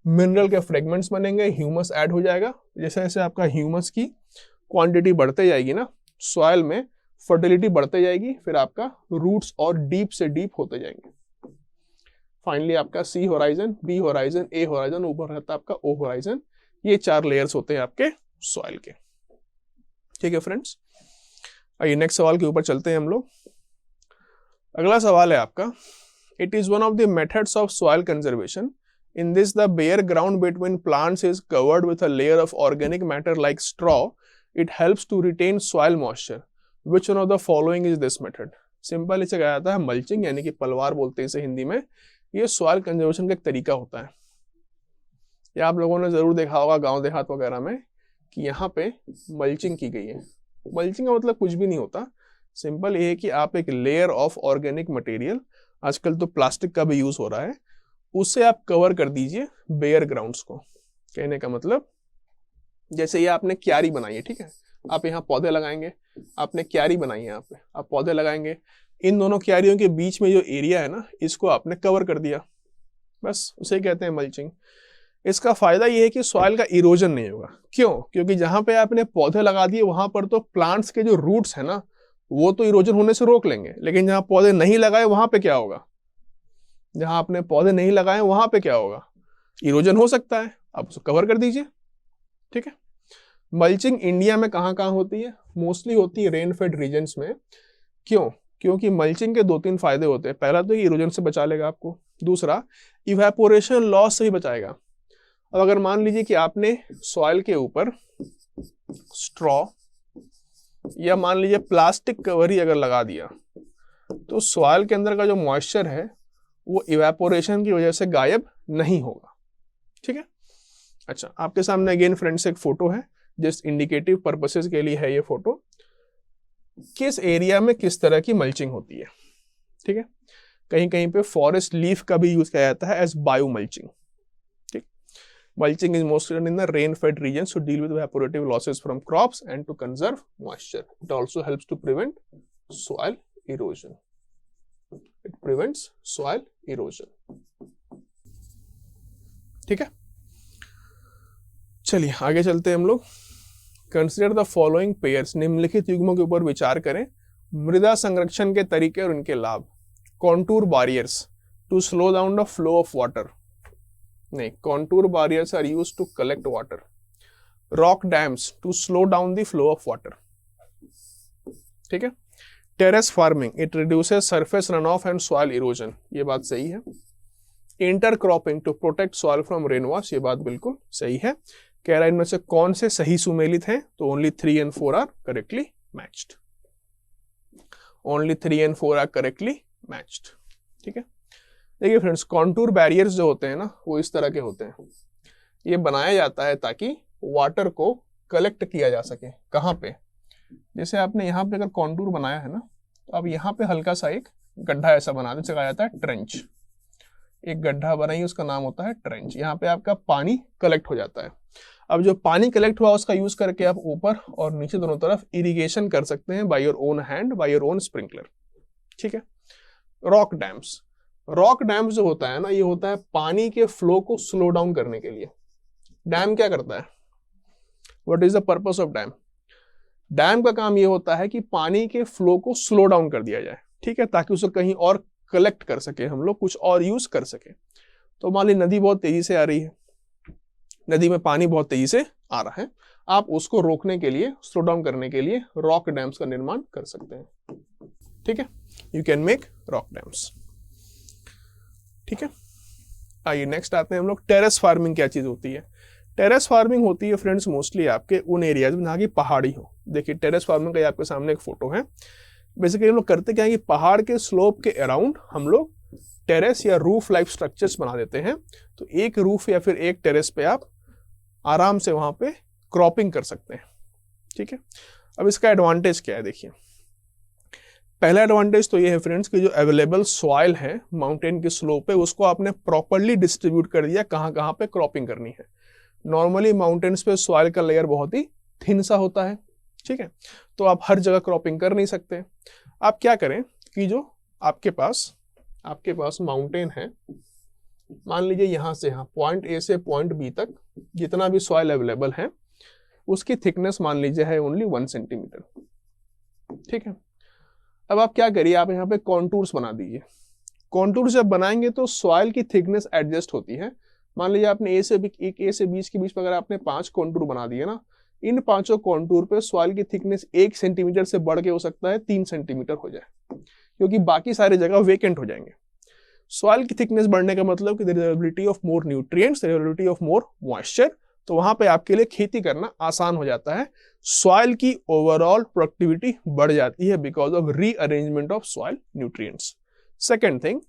मिनरल के फ्रेगमेंट्स बनेंगे, ह्यूमस ऐड हो जाएगा। जैसे जैसे आपका ह्यूमस की क्वांटिटी बढ़ते जाएगी ना, सॉइल में फर्टिलिटी बढ़ते जाएगी, फिर आपका रूट्स और डीप से डीप होते जाएंगे। फाइनली आपका C horizon, B horizon, A horizon, ऊपर रहता है आपका ओ होराइजन। ये 4 लेयर्स होते हैं आपके सॉइल के। ठीक है फ्रेंड्स। आइए नेक्स्ट सवाल के ऊपर चलते हैं हम लोग। अगला सवाल है आपका, it is one of the methods of soil conservation. In this, the bare ground between plants is covered with a layer of organic matter like straw. It helps to retain soil moisture. Which one of the following is this method? Simple इसे कहा जाता है mulching, यानी कि पलवार बोलते हैं इसे हिंदी में। ये सॉइल कंजर्वेशन का एक तरीका होता है। ये आप लोगों ने जरूर देखा होगा गांव देहात वगैरह में कि यहाँ पे मल्चिंग की गई है। मल्चिंग का मतलब कुछ भी नहीं होता, सिंपल ये है कि आप एक लेयर ऑफ ऑर्गेनिक मटेरियल, आजकल तो प्लास्टिक का भी यूज हो रहा है, उससे आप कवर कर दीजिए बेयर ग्राउंड्स को। कहने का मतलब जैसे ये आपने क्यारी बनाई है, ठीक है, आप यहाँ पौधे लगाएंगे, आपने क्यारी बनाई है, यहाँ पे आप पौधे लगाएंगे, इन दोनों क्यारियों के बीच में जो एरिया है ना, इसको आपने कवर कर दिया, बस उसे कहते हैं मल्चिंग। इसका फायदा ये है कि सॉइल का इरोजन नहीं होगा। क्यों? क्योंकि जहां पे आपने पौधे लगा दिए वहां पर तो प्लांट्स के जो रूट्स है ना, वो तो इरोजन होने से रोक लेंगे, लेकिन जहां पौधे नहीं लगाए वहां पे क्या होगा, जहां आपने पौधे नहीं लगाए वहां पे क्या होगा, इरोजन हो सकता है, आप उसको कवर कर दीजिए। ठीक है। मल्चिंग इंडिया में कहां कहां होती है? मोस्टली होती है रेन फेड रीजन्स में। क्यों? क्योंकि मल्चिंग के 2-3 फायदे होते हैं। पहला तो ये इरोजन से बचा लेगा आपको, दूसरा इवेपोरेशन लॉस से भी बचाएगा। अब अगर मान लीजिए कि आपने सॉइल के ऊपर स्ट्रॉ या मान लीजिए प्लास्टिक कवर ही अगर लगा दिया, तो सॉइल के अंदर का जो मॉइस्चर है वो इवेपोरेशन की वजह से गायब नहीं होगा। ठीक है। अच्छा, आपके सामने अगेन फ्रेंड्स एक फोटो है, जस्ट इंडिकेटिव पर्पसेस के लिए है ये फोटो, किस एरिया में किस तरह की मल्चिंग होती है। ठीक है। कहीं कहीं पे फॉरेस्ट लीफ का भी यूज किया जाता है एज बायो मल्चिंग। ठीक। Mulching is mostly done in the rain fed regions to deal with evaporative losses from crops and to conserve moisture. It also helps to prevent soil erosion. It prevents soil erosion. ठीक है। चलिए आगे चलते हैं हम लोग। Consider the following pairs, निम्नलिखित युग्मों के ऊपर विचार करें। मृदा संरक्षण के तरीके और उनके लाभ। Contour barriers to slow down the flow of water, नहीं, contour barriers are used to collect water. Rock dams to slow down the flow of water. ठीक है। Terrace farming, it reduces surface run off and soil erosion, ये बात सही है। Intercropping to protect soil from rain wash, ये बात बिल्कुल सही है। कह रहा है इनमें से कौन से सही सुमेलित हैं, तो only 3 and 4 are correctly matched, only 3 and 4 are correctly matched. ठीक है, देखिए फ्रेंड्स, कॉन्टूर बैरियर्स जो होते हैं ना वो इस तरह के होते हैं। ये बनाया जाता है ताकि वाटर को कलेक्ट किया जा सके। कहाँ पे, जैसे आपने यहाँ पे अगर कॉन्टूर बनाया है ना, तो अब यहाँ पे हल्का सा एक गड्ढा ऐसा बना दे, कहा जाता है ट्रेंच। एक गड्ढा बनाइए, उसका नाम होता है ट्रेंच। यहाँ पे आपका पानी कलेक्ट हो जाता है। अब जो पानी कलेक्ट हुआ उसका यूज करके आप ऊपर और नीचे दोनों तरफ इरिगेशन कर सकते हैं by your own hand, by your own sprinkler. ठीक है, रॉक डैम्स, रॉक डैम्स जो होता है ना, ये होता है पानी के फ्लो को स्लो डाउन करने के लिए। डैम क्या करता है, what is the purpose of dam? Dam का काम ये होता है कि पानी के फ्लो को स्लो डाउन कर दिया जाए। ठीक है, ताकि उसे कहीं और कलेक्ट कर सके, हम लोग कुछ और यूज कर सके। तो मान ली नदी बहुत तेजी से आ रही है, नदी में पानी बहुत तेजी से आ रहा है, आप उसको रोकने के लिए, स्लो डाउन करने के लिए रॉक डैम्स का निर्माण कर सकते हैं। ठीक है, you can make rock dams. ठीक है, आइए नेक्स्ट आते हैं हम लोग, टेरेस फार्मिंग क्या चीज होती है। टेरेस फार्मिंग होती है फ्रेंड्स मोस्टली आपके उन एरियाज में जहाँ की पहाड़ी हो। देखिए टेरेस फार्मिंग का आपके सामने एक फोटो है। बेसिकली हम लोग करते क्या है कि पहाड़ के स्लोप के अराउंड हम लोग टेरेस या रूफ लाइफ स्ट्रक्चर्स बना देते हैं। तो एक रूफ या फिर एक टेरेस पे आप आराम से वहां पे क्रॉपिंग कर सकते हैं। ठीक है, अब इसका एडवांटेज क्या है, देखिए पहला एडवांटेज तो ये है फ्रेंड्स कि जो अवेलेबल सॉइल है माउंटेन के स्लोप पे, उसको आपने प्रॉपरली डिस्ट्रीब्यूट कर दिया कहाँ कहाँ पे क्रॉपिंग करनी है। नॉर्मली माउंटेन्स पे सॉइल का लेयर बहुत ही थिन सा होता है। ठीक है, तो आप हर जगह क्रॉपिंग कर नहीं सकते। आप क्या करें कि जो आपके पास माउंटेन है, मान लीजिए यहां से यहाँ पॉइंट ए से पॉइंट बी तक जितना भी सॉइल अवेलेबल है उसकी थिकनेस मान लीजिए है ओनली 1 सेंटीमीटर। ठीक है, अब आप क्या करिए, आप यहाँ पे कॉन्टूर्स बना दीजिए। कॉन्टूर जब बनाएंगे तो सॉइल की थिकनेस एडजस्ट होती है। मान लीजिए आपने ए से बी के बीच में अगर आपने 5 कॉन्टूर बना दिए ना, इन 5 कॉन्टूर पे सॉइल की थिकनेस 1 सेंटीमीटर से बढ़ के हो सकता है 3 सेंटीमीटर हो जाए, क्योंकि बाकी सारी जगह वेकेंट हो जाएंगे। सॉइल की थिकनेस बढ़ने का मतलब कि there is availability of more nutrients, there is availability of more moisture, तो वहां पे आपके लिए खेती करना आसान हो जाता है। सॉइल की ओवरऑल प्रोडक्टिविटी बढ़ जाती है because of rearrangement of soil nutrients. Second thing,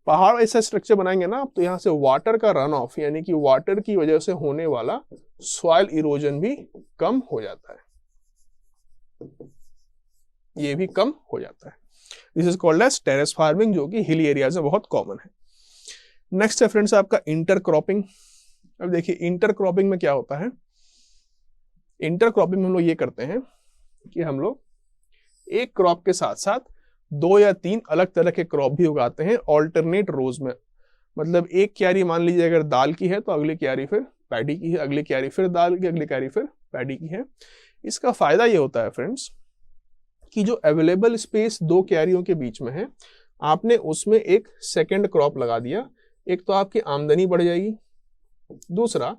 पहाड़ ऐसा स्ट्रक्चर बनाएंगे ना तो यहाँ से वाटर का रन ऑफ, यानी कि वाटर की वजह से होने वाला सॉइल इरोजन भी कम हो जाता है, ये भी कम हो जाता है। This is called as terrace farming, जो कि हिली एरियाज में बहुत कॉमन है। नेक्स्ट है फ्रेंड्स आपका इंटरक्रॉपिंग। अब देखिए इंटरक्रॉपिंग में क्या होता है, इंटरक्रॉपिंग में हम लोग ये करते हैं कि हम लोग एक क्रॉप के साथ साथ 2 या 3 अलग तरह के क्रॉप भी उगाते हैं ऑल्टरनेट रोज में। मतलब एक क्यारी मान लीजिए अगर दाल की है तो अगली क्यारी फिर पैडी की है, अगली क्यारी फिर दाल की, अगली क्यारी फिर पैडी की है। इसका फायदा ये होता है फ्रेंड्स कि जो अवेलेबल स्पेस 2 क्यारियों के बीच में है, आपने उसमें एक सेकेंड क्रॉप लगा दिया। एक तो आपकी आमदनी बढ़ जाएगी, दूसरा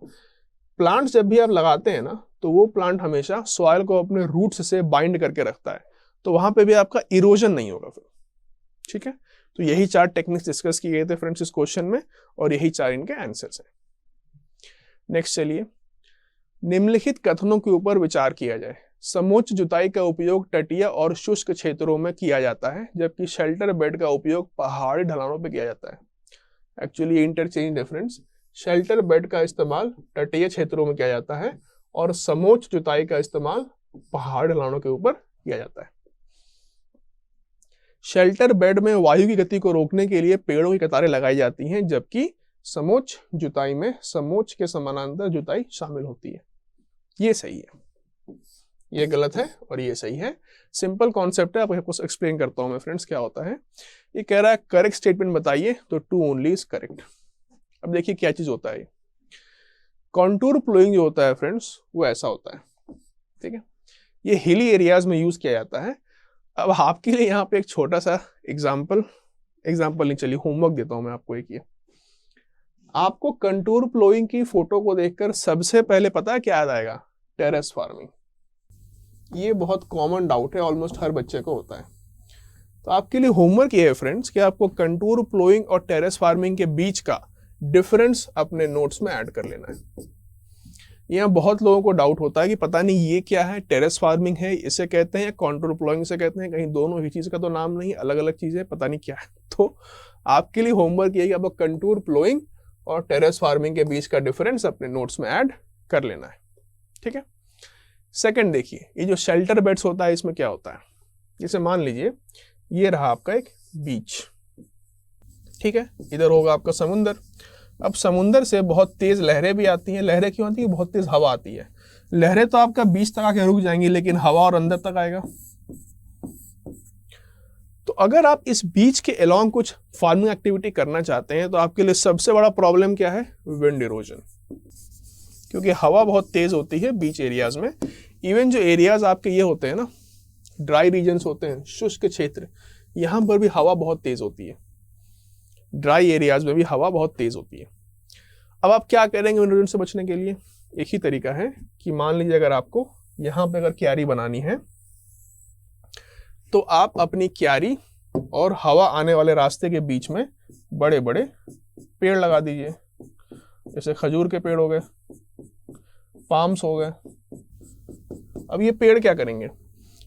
प्लांट्स जब भी आप लगाते हैं ना तो वो प्लांट हमेशा सॉइल को अपने रूट्स से बाइंड करके रखता है, तो वहां पे भी आपका इरोजन नहीं होगा फिर। ठीक है, तो यही 4 टेक्निक्स डिस्कस किए गए थे फ्रेंड्स इस क्वेश्चन में, और यही 4 इनके आंसर्स हैं। नेक्स्ट चलिए, निम्नलिखित कथनों के ऊपर विचार किया जाए। समोच्च जुताई का उपयोग तटीय और शुष्क क्षेत्रों में किया जाता है, जबकि शेल्टर बेड का उपयोग पहाड़ी ढलानों पर किया जाता है। Actually interchange difference, shelter bed का इस्तेमाल तटीय क्षेत्रों में किया जाता है और समोच्च जुताई का इस्तेमाल पहाड़ ढलानों के ऊपर किया जाता है। शेल्टर बेड में वायु की गति को रोकने के लिए पेड़ों की कतारें लगाई जाती हैं, जबकि समोच्च जुताई में समोच्च के समानांतर जुताई शामिल होती है। ये सही है, ये गलत है और ये सही है। सिंपल कॉन्सेप्ट है, आपको एक्सप्लेन करता हूं मैं फ्रेंड्स क्या होता है। ये कह रहा है करेक्ट स्टेटमेंट बताइए, तो 2 ओनली इज करेक्ट। अब देखिए क्या चीज होता है, कॉन्टूर प्लोइंग जो होता है फ्रेंड्स वो ऐसा होता है। ठीक है, ये हिली एरियाज में यूज किया जाता है। अब आपके लिए यहाँ पे एक छोटा सा एग्जाम्पल नहीं, चलिए होमवर्क देता हूं मैं आपको एक। ये आपको कंटूर प्लोइंग की फोटो को देखकर सबसे पहले पता है क्या याद आएगा? Terrace farming. ये बहुत कॉमन डाउट है, ऑलमोस्ट हर बच्चे को होता है। तो आपके लिए होमवर्क ये है फ्रेंड्स कि आपको कंटूर प्लोइंग और टेरेस फार्मिंग के बीच का डिफरेंस अपने नोट्स में ऐड कर लेना है। यहाँ बहुत लोगों को डाउट होता है कि पता नहीं ये क्या है, टेरेस फार्मिंग है इसे कहते हैं या कंटूर प्लॉइंग से कहते हैं, कहीं दोनों ही चीज़ का तो नाम नहीं, अलग अलग चीज़ें पता नहीं क्या है। तो आपके लिए होमवर्क ये कि आपको कंटूर प्लॉइंग और टेरेस फार्मिंग के बीच का डिफरेंस अपने नोट्स में ऐड कर लेना है, ठीक है। सेकंड देखिए, ये जो शेल्टर बेड्स होता है इसमें क्या होता है, जैसे मान लीजिए ये रहा आपका एक बीच, ठीक है, इधर होगा आपका समुंदर। अब समुंदर से बहुत तेज लहरें भी आती हैं। लहरें क्यों आती है? बहुत तेज हवा आती है। लहरें तो आपका बीच तक आके रुक जाएंगी, लेकिन हवा और अंदर तक आएगा। तो अगर आप इस बीच के अलोंग कुछ फार्मिंग एक्टिविटी करना चाहते हैं तो आपके लिए सबसे बड़ा प्रॉब्लम क्या है? विंड इरोजन, क्योंकि हवा बहुत तेज होती है बीच एरियाज में। इवन जो एरियाज आपके ये होते हैं ना, ड्राई रीजन्स होते हैं, शुष्क क्षेत्र, यहां पर भी हवा बहुत तेज होती है। ड्राई एरियाज में भी हवा बहुत तेज होती है। अब आप क्या करेंगे विंड इरोजन से बचने के लिए? एक ही तरीका है कि मान लीजिए अगर आपको यहां पे अगर क्यारी बनानी है तो आप अपनी क्यारी और हवा आने वाले रास्ते के बीच में बड़े बड़े पेड़ लगा दीजिए। जैसे खजूर के पेड़ हो गए, पाम्स हो गए। अब ये पेड़ क्या करेंगे?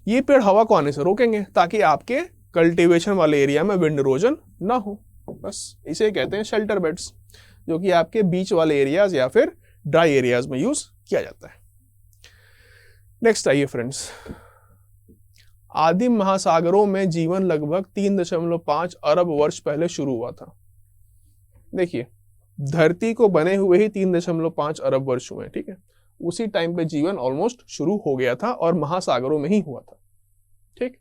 ये पेड़ हवा को आने से रोकेंगे ताकि आपके कल्टीवेशन वाले एरिया में विंड इरोजन ना हो। बस इसे कहते हैं शेल्टर बेड्स, जो कि आपके बीच वाले एरियाज या फिर ड्राई एरियाज में यूज किया जाता है। नेक्स्ट आइए फ्रेंड्स, आदिम महासागरों में जीवन लगभग 3.5 अरब वर्ष पहले शुरू हुआ था। देखिए, धरती को बने हुए ही 3.5 अरब वर्ष हुए, ठीक है। उसी टाइम पे जीवन ऑलमोस्ट शुरू हो गया था और महासागरों में ही हुआ था, ठीक।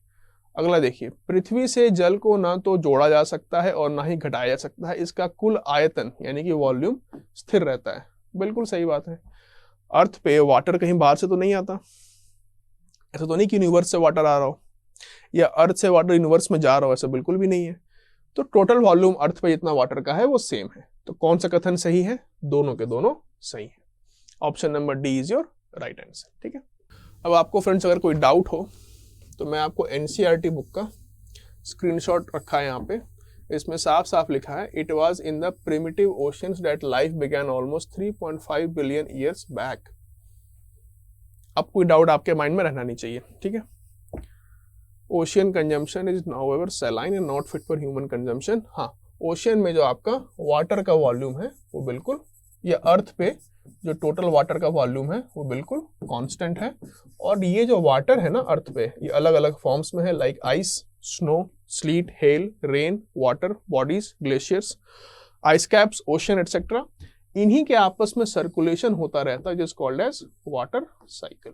अगला देखिए, पृथ्वी से जल को ना तो जोड़ा जा सकता है और ना ही घटाया जा सकता है। इसका कुल आयतन यानी कि वॉल्यूम स्थिर रहता है। बिल्कुल सही बात है। अर्थ पे वाटर कहीं बाहर से तो नहीं आता। ऐसा तो नहीं कि यूनिवर्स से वाटर आ रहा हो या अर्थ से वाटर यूनिवर्स में जा रहा हो, ऐसा बिल्कुल भी नहीं है। तो टोटल वॉल्यूम अर्थ पे जितना वाटर का है वो सेम है। तो कौन सा कथन सही है? दोनों के दोनों सही है। Option number D is your right answer, ठीक है। अब आपको फ्रेंड्स अगर कोई डाउट हो तो मैं आपको एनसीईआरटी बुक का स्क्रीनशॉट रखा है यहाँ पे। इसमें साफ साफ लिखा है, it was in the primitive oceans that life began almost 3.5 billion years back. अब कोई डाउट आपके माइंड में रहना नहीं चाहिए, ठीक है। Ocean consumption is however saline and not fit for human consumption. हाँ, ओशियन में जो आपका वाटर का वॉल्यूम है वो बिल्कुल, या अर्थ पे जो टोटल वाटर का वॉल्यूम है वो बिल्कुल कांस्टेंट है। और ये जो वाटर है ना अर्थ पे, ये अलग अलग फॉर्म्स में है, like ice, snow, sleet, hail, rain, water bodies, glaciers, ice caps, ocean etcetera. इन्हीं के आपस में सर्कुलेशन होता रहता है, जिस called as water cycle.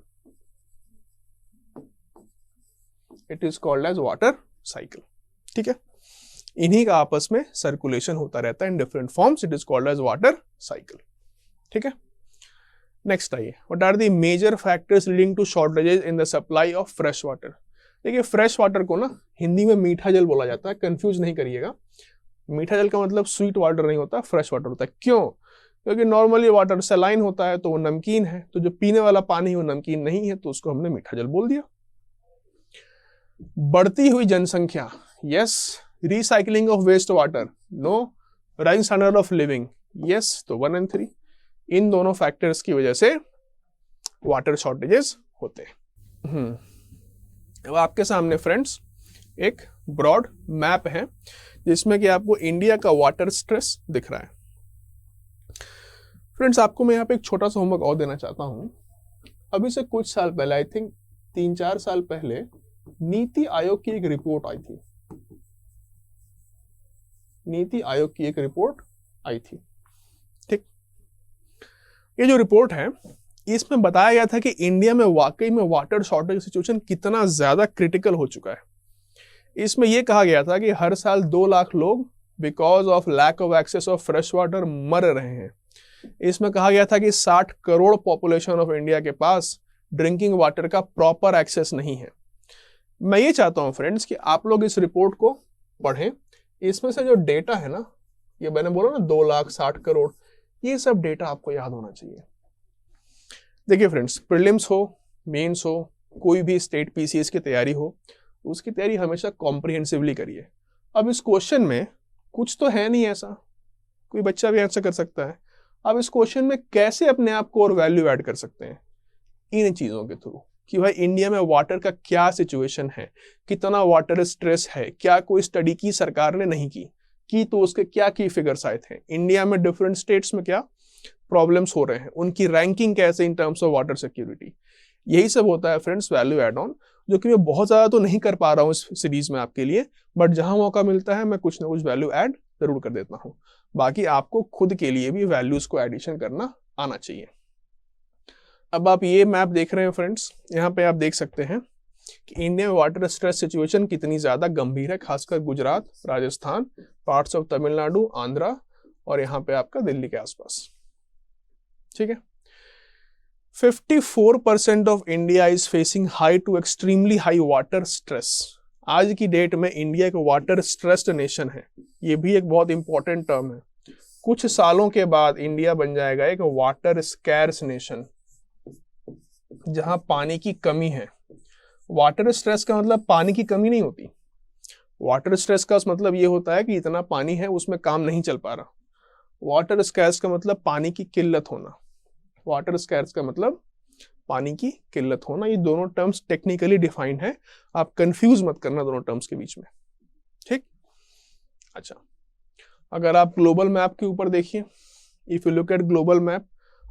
It is called as water cycle, ठीक है। इन्हीं का आपस में सर्कुलेशन होता रहता है in different forms. It is called as water cycle, ठीक है। नेक्स्ट आइए, what are the major factors leading to shortages in the supply of fresh water. देखिए, फ्रेश वाटर को ना हिंदी में मीठा जल बोला जाता है, कंफ्यूज नहीं करिएगा। मीठा जल का मतलब स्वीट वाटर नहीं होता, फ्रेश वाटर होता है। क्यों? क्योंकि नॉर्मली वाटर सलाइन होता है तो वो नमकीन है, तो जो पीने वाला पानी वो नमकीन नहीं है, तो उसको हमने मीठा जल बोल दिया। बढ़ती हुई जनसंख्या, yes. Recycling of waste water, no. Rising standard of living, yes. तो 1 और 3, इन दोनों फैक्टर्स की वजह से वाटर शॉर्टेजेस होते हैं। अब आपके सामने फ्रेंड्स एक ब्रॉड मैप है जिसमें कि आपको इंडिया का वाटर स्ट्रेस दिख रहा है। फ्रेंड्स, आपको मैं यहाँ पे एक छोटा सा होमवर्क और देना चाहता हूं। अभी से कुछ साल पहले, आई थिंक 3-4 साल पहले, नीति आयोग की एक रिपोर्ट आई थी। नीति आयोग की एक रिपोर्ट आई थी, ठीक। ये जो रिपोर्ट है इसमें बताया गया था कि इंडिया में वाकई में वाटर शॉर्टेज सिचुएशन कितना ज्यादा क्रिटिकल हो चुका है। इसमें यह कहा गया था कि हर साल 2 लाख लोग because of lack of access of fresh water मर रहे हैं। इसमें कहा गया था कि 60 करोड़ पॉपुलेशन ऑफ इंडिया के पास ड्रिंकिंग वाटर का प्रॉपर एक्सेस नहीं है। मैं ये चाहता हूं फ्रेंड्स कि आप लोग इस रिपोर्ट को पढ़ें। इसमें से जो डेटा है ना, ये मैंने बोला ना 2 लाख 60 करोड़, ये सब डेटा आपको याद होना चाहिए। देखिए फ्रेंड्स, प्रीलिम्स हो, मेंस हो, कोई भी स्टेट पीसीएस की तैयारी हो, उसकी तैयारी हमेशा कॉम्प्रिहेंसिवली करिए। अब इस क्वेश्चन में कुछ तो है नहीं ऐसा, कोई बच्चा भी आंसर कर सकता है। अब इस क्वेश्चन में कैसे अपने आप को और वैल्यू ऐड कर सकते हैं, इन चीजों के थ्रू कि भाई इंडिया में वाटर का क्या सिचुएशन है, कितना वाटर स्ट्रेस है, क्या कोई स्टडी की सरकार ने नहीं की तो उसके क्या की फिगर्स आए थे, इंडिया में डिफरेंट स्टेट्स में क्या प्रॉब्लम्स हो रहे हैं, उनकी रैंकिंग कैसे in terms of water security. यही सब होता है फ्रेंड्स वैल्यू एड ऑन, जो कि मैं बहुत ज्यादा तो नहीं कर पा रहा हूँ इस सीरीज में आपके लिए, बट जहां मौका मिलता है मैं कुछ ना कुछ वैल्यू ऐड जरूर कर देता हूँ। बाकी आपको खुद के लिए भी वैल्यूज को एडिशन करना आना चाहिए। अब आप ये मैप देख रहे हैं फ्रेंड्स, यहाँ पे आप देख सकते हैं कि इंडिया में वाटर स्ट्रेस सिचुएशन कितनी ज्यादा गंभीर है, खासकर गुजरात, राजस्थान, पार्ट्स ऑफ तमिलनाडु, आंध्रा और यहाँ पे आपका दिल्ली के आसपास। ठीक है, 54% of India is facing high to extremely high water stress. आज की डेट में इंडिया एक वाटर स्ट्रेस्ड नेशन है, ये भी एक बहुत इंपॉर्टेंट टर्म है। कुछ सालों के बाद इंडिया बन जाएगा एक वाटर स्कैर्स नेशन, जहां पानी की कमी है। वाटर स्ट्रेस का मतलब पानी की कमी नहीं होती, वाटर स्ट्रेस का मतलब ये होता है कि इतना पानी है उसमें काम नहीं चल पा रहा। वाटर स्कैर्स का मतलब पानी की किल्लत होना, वाटर स्कैर्स का मतलब पानी की किल्लत होना। ये दोनों टर्म्स टेक्निकली डिफाइंड है, आप कंफ्यूज मत करना दोनों टर्म्स के बीच में। ठीक, अच्छा, अगर आप ग्लोबल मैप के ऊपर देखिए, if you look at global map,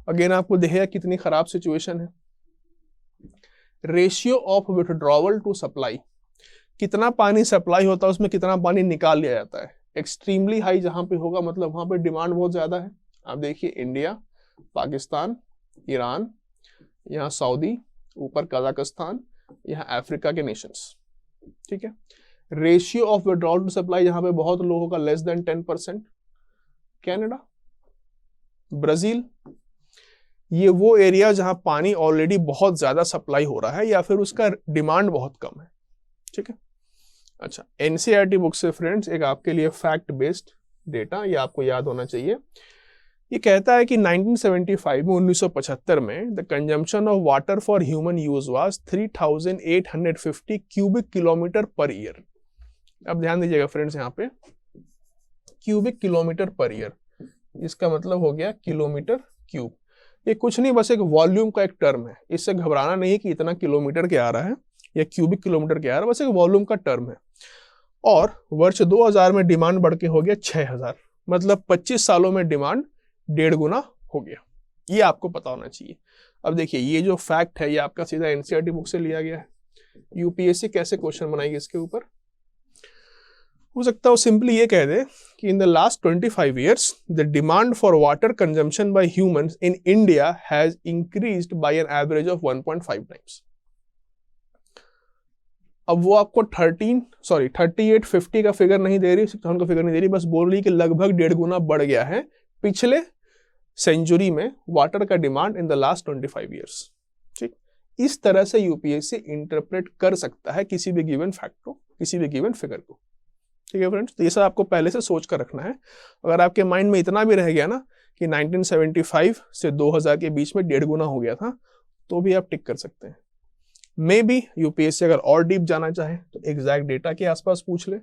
again आपको दिखेगा कितनी खराब सिचुएशन है। Ratio of withdrawal to supply, कितना पानी सप्लाई होता है उसमें कितना पानी निकाल लिया जाता है, एक्सट्रीमली हाई जहां पे होगा मतलब वहां पे डिमांड बहुत ज्यादा है। आप देखिए इंडिया, पाकिस्तान, ईरान, यहाँ सऊदी, ऊपर कजाकिस्तान, यहाँ अफ्रीका के नेशंस। ठीक है, ratio of withdrawal to supply यहाँ पे बहुत लो होगा, लेस देन 10%। कनाडा, ब्राजील, ये वो एरिया जहां पानी ऑलरेडी बहुत ज्यादा सप्लाई हो रहा है या फिर उसका डिमांड बहुत कम है। ठीक है, अच्छा, एनसीईआरटी बुक से फ्रेंड्स एक आपके लिए फैक्ट बेस्ड डेटा, ये आपको याद होना चाहिए। ये कहता है कि 1975 में 1975 में the consumption of water for human use was 3850 cubic kilometre per year. अब ध्यान दीजिएगा फ्रेंड्स, यहाँ पे क्यूबिक किलोमीटर पर ईयर, इसका मतलब हो गया किलोमीटर क्यूब। ये कुछ नहीं, बस एक वॉल्यूम का एक टर्म है, इससे घबराना नहीं कि इतना किलोमीटर के आ रहा है या क्यूबिक किलोमीटर के आ रहा है, बस एक वॉल्यूम का टर्म है। और वर्ष 2000 में डिमांड बढ़ के हो गया 6000, मतलब 25 सालों में डिमांड 1.5 गुना हो गया। ये आपको पता होना चाहिए। अब देखिए, ये जो फैक्ट है ये आपका सीधा एनसीईआरटी बुक से लिया गया है। यूपीएससी कैसे क्वेश्चन बनाएगी इसके ऊपर, हो सकता है सिंपली ये कह दे कि in the last 25 years the demand for water consumption bye humans in India has increased by an average of 1.5 times. अब वो आपको 3850 का फिगर नहीं दे रही, 6000 का फिगर नहीं दे रही, बस बोल रही कि लगभग 1.5 गुना बढ़ गया है पिछले सेंचुरी में वाटर का demand in the last 25 years। ठीक, इस तरह से यूपीएससी इंटरप्रेट कर सकता है किसी भी गिवन फैक्ट को, किसी भी गिवन फिगर को। ठीक है फ्रेंड्स, तो ये सब आपको पहले से सोच कर रखना है। अगर आपके माइंड में इतना भी रह गया ना कि 1975 से 2000 के बीच में 1.5 गुना हो गया था, तो भी आप टिक कर सकते हैं। मे बी यूपीएससी अगर और डीप जाना चाहे तो एग्जैक्ट डेटा के आसपास पूछ ले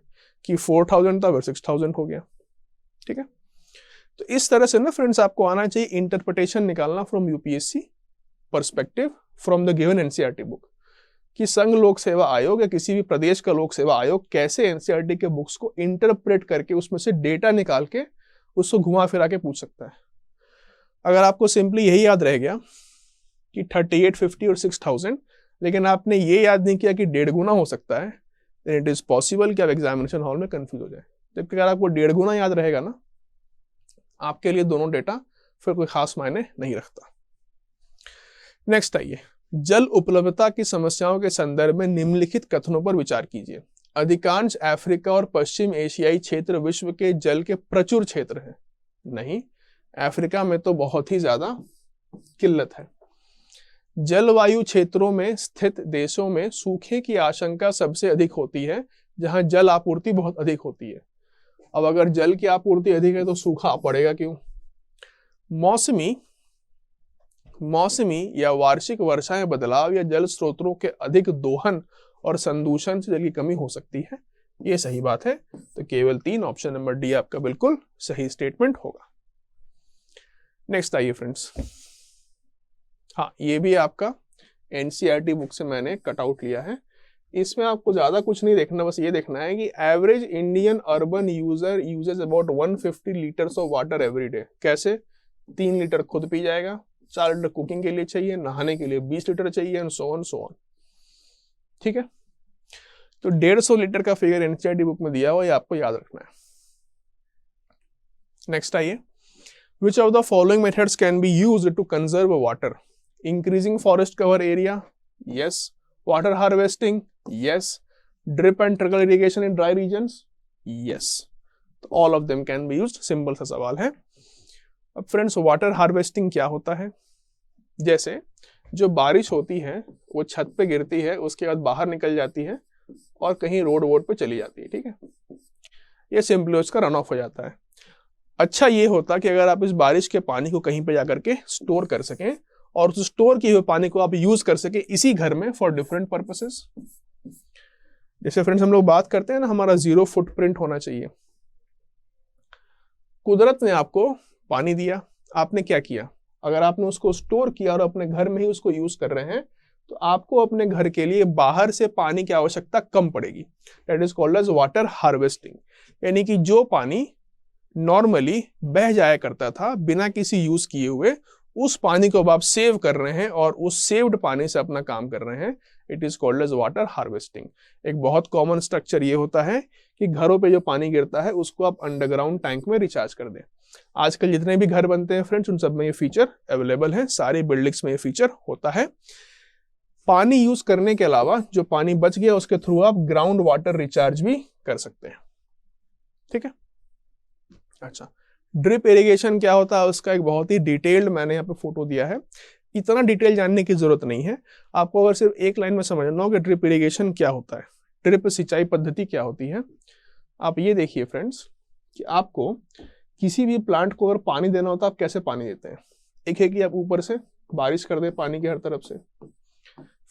कि 4000 था फिर 6000 हो गया। ठीक है, तो इस तरह से ना फ्रेंड्स आपको आना चाहिए इंटरप्रिटेशन निकालना from UPSC perspective from the given NCERT book, कि संघ लोक सेवा आयोग या किसी भी प्रदेश का लोक सेवा आयोग कैसे एनसीईआरटी के बुक्स को इंटरप्रेट करके उसमें से डेटा निकाल के उसको घुमा फिरा के पूछ सकता है। अगर आपको सिंपली यही याद रह गया कि 3850 और 6000, लेकिन आपने ये याद नहीं किया कि 1.5 गुना हो सकता है, देन इट इज पॉसिबल कि आप एग्जामिनेशन हॉल में कंफ्यूज हो जाए। जबकि अगर आपको 1.5 गुना याद रहेगा ना, आपके लिए दोनों डेटा फिर कोई खास मायने नहीं रखता। नेक्स्ट आइए, जल उपलब्धता की समस्याओं के संदर्भ में निम्नलिखित कथनों पर विचार कीजिए। अधिकांश अफ्रीका और पश्चिम एशियाई क्षेत्र विश्व के जल के प्रचुर क्षेत्र हैं। नहीं, अफ्रीका में तो बहुत ही ज्यादा किल्लत है। जलवायु क्षेत्रों में स्थित देशों में सूखे की आशंका सबसे अधिक होती है, जहां जल आपूर्ति बहुत अधिक होती है। अब अगर जल की आपूर्ति अधिक है तो सूखा पड़ेगा क्यों? मौसमी या वार्षिक वर्षा में बदलाव या जल स्रोतों के अधिक दोहन और संदूषण से जल की कमी हो सकती है। ये सही बात है, तो केवल 3 ऑप्शन नंबर डी आपका बिल्कुल सही स्टेटमेंट होगा। नेक्स्ट आइए फ्रेंड्स, हाँ ये भी आपका एनसीईआरटी बुक से मैंने कट आउट लिया है। इसमें आपको ज्यादा कुछ नहीं देखना, बस ये देखना है कि average Indian urban user uses about 150 litres of water every day. कैसे? 3 लीटर खुद पी जाएगा, 4 लीटर कुकिंग के लिए चाहिए, नहाने के लिए 20 लीटर चाहिए, एंड सो ऑन। ठीक है, तो 150 लीटर का फिगर एनसीईआरटी बुक में दिया हुआ, ये आपको याद रखना है। नेक्स्ट आइए, which of the following methods can be used to conserve water? Increasing forest cover area, yes. Water harvesting, yes. Drip and trickle irrigation in dry regions, yes. All of them can be used. Simple सा सवाल है। अब friends, water harvesting क्या होता है? जैसे जो बारिश होती है वो छत पे गिरती है, उसके बाद बाहर निकल जाती है और कहीं रोड पे चली जाती है, ठीक है, ये सिंपली उसका रन ऑफ हो जाता है। अच्छा ये होता कि अगर आप इस बारिश के पानी को कहीं पे जाकर के स्टोर कर सकें और उस स्टोर किए हुए पानी को आप यूज कर सके इसी घर में फॉर डिफरेंट पर्पसेस। जैसे फ्रेंड्स हम लोग बात करते हैं ना, हमारा 0 फुटप्रिंट होना चाहिए। कुदरत ने आपको पानी दिया, आपने क्या किया? अगर आपने उसको स्टोर किया और अपने घर में ही उसको यूज कर रहे हैं, तो आपको अपने घर के लिए बाहर से पानी की आवश्यकता कम पड़ेगी। That is called as water harvesting. यानी कि जो पानी नॉर्मली बह जाया करता था बिना किसी यूज किए हुए, उस पानी को अब आप सेव कर रहे हैं और उस सेव्ड पानी से अपना काम कर रहे हैं। It is called as water harvesting. एक बहुत कॉमन स्ट्रक्चर ये होता है कि घरों पे जो पानी गिरता है उसको आप अंडरग्राउंड टैंक में रिचार्ज कर दें। आजकल जितने भी घर बनते हैं फ्रेंड्स, उन सब में ये फीचर अवेलेबल है, सारी बिल्डिंग्स में ये फीचर होता है। पानी यूज करने के अलावा जो पानी बच गया उसके थ्रू आप ग्राउंड वाटर रिचार्ज भी कर सकते हैं, ठीक है। अच्छा, ड्रिप इरिगेशन क्या होता है उसका एक बहुत ही डिटेल्ड मैंने यहाँ पे फोटो दिया है। इतना डिटेल जानने की जरूरत नहीं है, आपको अगर सिर्फ एक लाइन में समझना हो कि ड्रिप इरिगेशन क्या होता है, ड्रिप सिंचाई पद्धति क्या होती है। आप ये देखिए फ्रेंड्स कि आपको किसी भी प्लांट को अगर पानी देना होता है आप कैसे पानी देते हैं? एक है कि आप ऊपर से बारिश कर दे पानी की हर तरफ से,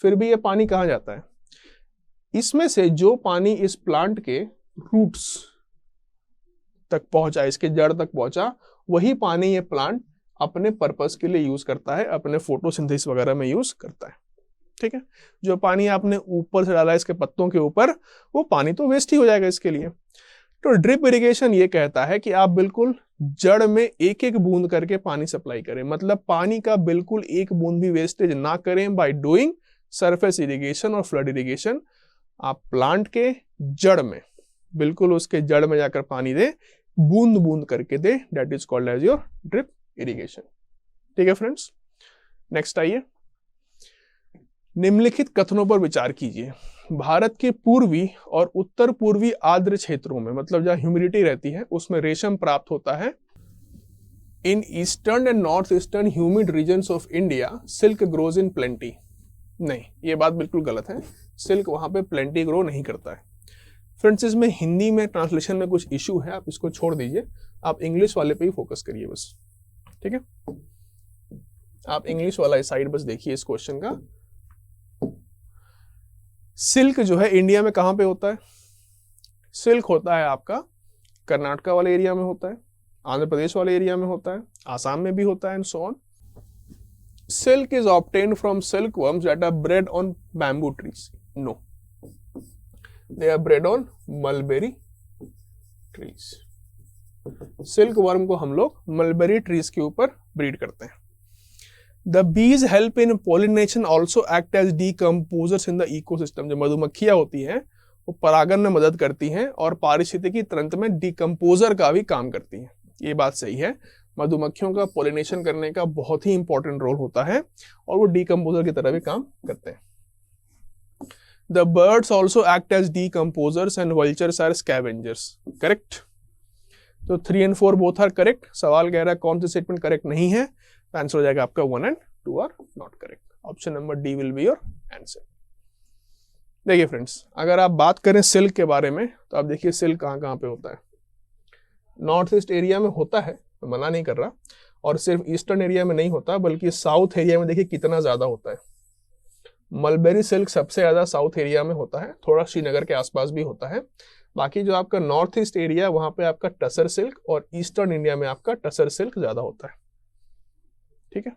फिर भी ये पानी कहाँ जाता है? इसमें से जो पानी इस प्लांट के रूट्स तक पहुंचा, इसके जड़ तक पहुंचा, वही पानी ये प्लांट अपने पर्पस के लिए यूज करता है, अपने फोटोसिंथेसिस वगैरह में यूज करता है, ठीक है। जो पानी आपने ऊपर से डाला इसके पत्तों के ऊपर, वो पानी तो वेस्ट ही हो जाएगा इसके लिए। तो ड्रिप इरिगेशन ये कहता है कि आप बिल्कुल जड़ में एक एक बूंद करके पानी सप्लाई करें, मतलब पानी का बिल्कुल एक बूंद भी वेस्टेज ना करें बाय डूइंग सरफेस इरिगेशन और फ्लड इरिगेशन। आप प्लांट के जड़ में, बिल्कुल उसके जड़ में जाकर पानी दे, बूंद बूंद करके दे, that is called as your drip irrigation, ठीक है फ्रेंड्स। नेक्स्ट आइए, निम्नलिखित कथनों पर विचार कीजिए। भारत के पूर्वी और उत्तर पूर्वी आर्द्र क्षेत्रों में, मतलब जहां ह्यूमिडिटी रहती है, उसमें रेशम प्राप्त होता है। In eastern and north eastern humid regions of India silk grows in plenty. नहीं, ये बात बिल्कुल गलत है, सिल्क वहां पे प्लेंटी ग्रो नहीं करता है। फ्रेंड्स, इसमें हिंदी में ट्रांसलेशन में कुछ इश्यू है, आप इसको छोड़ दीजिए, आप इंग्लिश वाले पे ही फोकस करिए बस, ठीक है। आप इंग्लिश वाला साइड बस देखिए इस क्वेश्चन का। सिल्क जो है इंडिया में कहां पे होता है? सिल्क होता है आपका कर्नाटका वाले एरिया में होता है, आंध्र प्रदेश वाले एरिया में होता है, आसाम में भी होता है, and so on. Silk is obtained from silk worms that are bred on bamboo trees. No, they are bred on mulberry trees. Silk worm को हम लोग मलबेरी ट्रीज के ऊपर ब्रीड करते हैं। The bees help in pollination also act as decomposers in the ecosystem। जो मधुमक्खियां होती हैं वो परागन में मदद करती हैं और पारिस्थितिकी तंत्र में डिकम्पोजर का भी काम करती हैं। ये बात सही है, मधुमक्खियों का पॉलिनेशन करने का बहुत ही इंपॉर्टेंट रोल होता है और वो डिकम्पोजर की तरह भी काम करते हैं। The birds also act as decomposers and vultures are scavengers। Correct, तो 3 और 4 बोथ आर करेक्ट। सवाल कह रहा है कौन सी स्टेटमेंट करेक्ट नहीं है, तो आंसर हो जाएगा आपका 1 और 2 are not correct. Option number D will be your answer. देखिए फ्रेंड्स, अगर आप बात करें सिल्क के बारे में, तो आप देखिए सिल्क कहाँ कहाँ पे होता है। नॉर्थ ईस्ट एरिया में होता है, मैं मना नहीं कर रहा, और सिर्फ ईस्टर्न एरिया में नहीं होता बल्कि साउथ एरिया में देखिए कितना ज्यादा होता है। मलबेरी सिल्क सबसे ज्यादा साउथ एरिया में होता है, थोड़ा श्रीनगर के आसपास भी होता है। बाकी जो आपका नॉर्थ ईस्ट एरिया वहां पे आपका टसर सिल्क और ईस्टर्न इंडिया में आपका टसर सिल्क ज्यादा होता है, ठीक है,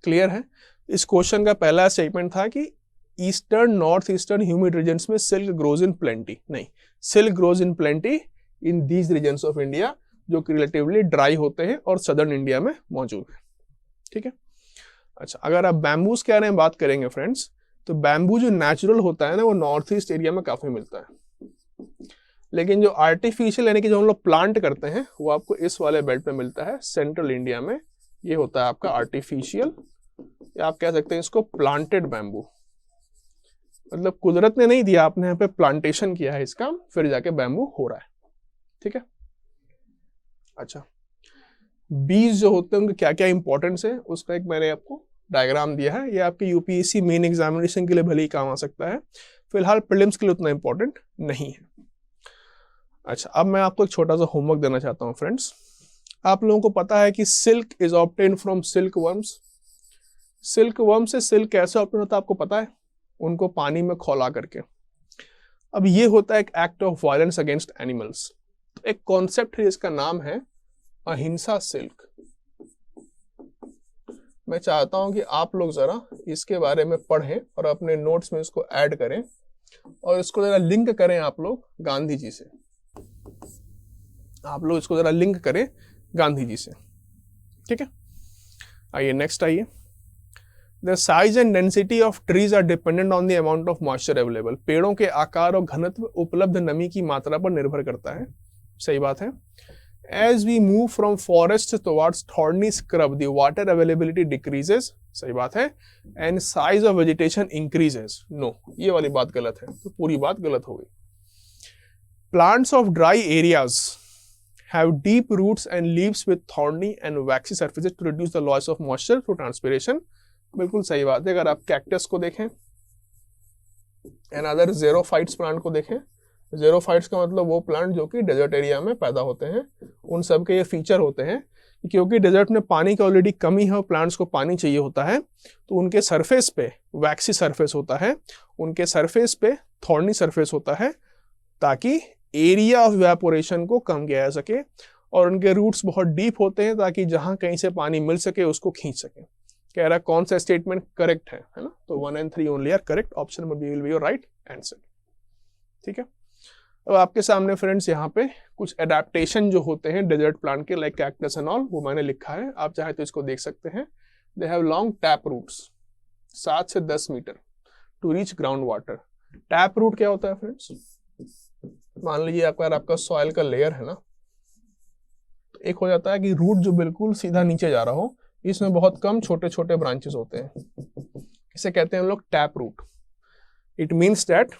क्लियर है। इस क्वेश्चन का पहला स्टेटमेंट था कि eastern north eastern humid regions में सिल्क ग्रोज इन प्लेंटी, नहीं, silk grows in plenty in these regions of India, जो कि रिलेटिवली ड्राई होते हैं और सदर्न इंडिया में मौजूद है। ठीक है, अच्छा, अगर आप बैम्बूज के बारे में बात करेंगे फ्रेंड्स, तो बैम्बू जो नेचुरल होता है ना, वो नॉर्थ ईस्ट एरिया में काफी मिलता है, लेकिन जो आर्टिफिशियल यानी कि जो हम लोग प्लांट करते हैं वो आपको इस वाले बेल्ट में मिलता है, सेंट्रल इंडिया में। ये होता है आपका आर्टिफिशियल, या आप कह सकते हैं इसको प्लांटेड बैम्बू, मतलब कुदरत ने नहीं दिया, आपने यहाँ पे प्लांटेशन किया है इसका, फिर जाके बैम्बू हो रहा है। ठीक है, अच्छा, बीज जो होते हैं उनके क्या क्या इंपॉर्टेंस है, उसका एक मैंने आपको डायग्राम दिया है। ये आपके यूपीएससी मेन एग्जामिनेशन के लिए भले ही काम आ सकता है, फिलहाल प्रीलिम्स के लिए उतना इंपॉर्टेंट नहीं है। अच्छा, अब मैं आपको एक छोटा सा होमवर्क देना चाहता हूँ फ्रेंड्स। आप लोगों को पता है कि silk is obtain from silk worms. Silk worm से सिल्क कैसे ऑब्टेन होता है आपको पता है? उनको पानी में खौला करके। अब ये होता है एक act of violence against animals. तो एक कॉन्सेप्ट है जिसका नाम है अहिंसा सिल्क। मैं चाहता हूं कि आप लोग जरा इसके बारे में पढ़ें और अपने नोट्स में इसको ऐड करें और इसको जरा लिंक करें आप लोग गांधी जी से। आप लोग इसको जरा लिंक करें गांधी जी से। ठीक है, आइए नेक्स्ट आइए। The size and density of trees are dependent on the amount of moisture available. पेड़ों के आकार और घनत्व उपलब्ध नमी की मात्रा पर निर्भर करता है। सही बात है। As we move from forests towards thorny scrub, the water availability decreases. सही बात है। And size of vegetation increases. No, ये वाली बात गलत है, तो पूरी बात गलत हो गई। Plants of dry areas have deep roots and leaves with thorny and waxy surfaces to reduce the loss of moisture through transpiration. बिल्कुल सही बात है। अगर आप कैक्टस को देखें, अनदर ज़ेरोफाइट्स प्लांट को देखें, ज़ेरोफाइट्स का मतलब वो प्लांट जो कि डेजर्ट एरिया में पैदा होते हैं, उन सब के ये फीचर होते हैं कि क्योंकि डेजर्ट में पानी की ऑलरेडी कमी है और प्लांट्स को पानी चाहिए होता है, तो उनके सरफेस पे वैक्सी सरफेस होता है, उनके सरफेस पे थॉर्नी सरफेस होता है, ताकि एरिया ऑफ इवेपोरेशन को कम किया जा सके, और उनके रूट्स बहुत डीप होते हैं ताकि जहां कहीं से पानी मिल सके उसको खींच सके। कह रहा कौन सा स्टेटमेंट करेक्ट है ना? तो 1 and 3 only are correct. Option number B will be your right answer. ठीक है, अब आपके सामने फ्रेंड्स यहाँ पे कुछ एडेप्टेशन जो होते हैं डेजर्ट प्लांट के, लाइक कैक्टस एंड ऑल, वो मैंने लिखा है, आप चाहे तो इसको देख सकते हैं। They have long tap roots 7 से 10 metre to reach ground water. Tap root क्या होता है फ्रेंड्स? मान लीजिए आपका सॉइल का लेयर है ना, एक हो जाता है कि रूट जो बिल्कुल सीधा नीचे जा रहा हो, इसमें बहुत कम छोटे छोटे ब्रांचेस होते हैं, इसे कहते हैं हम लोग tap root. It means that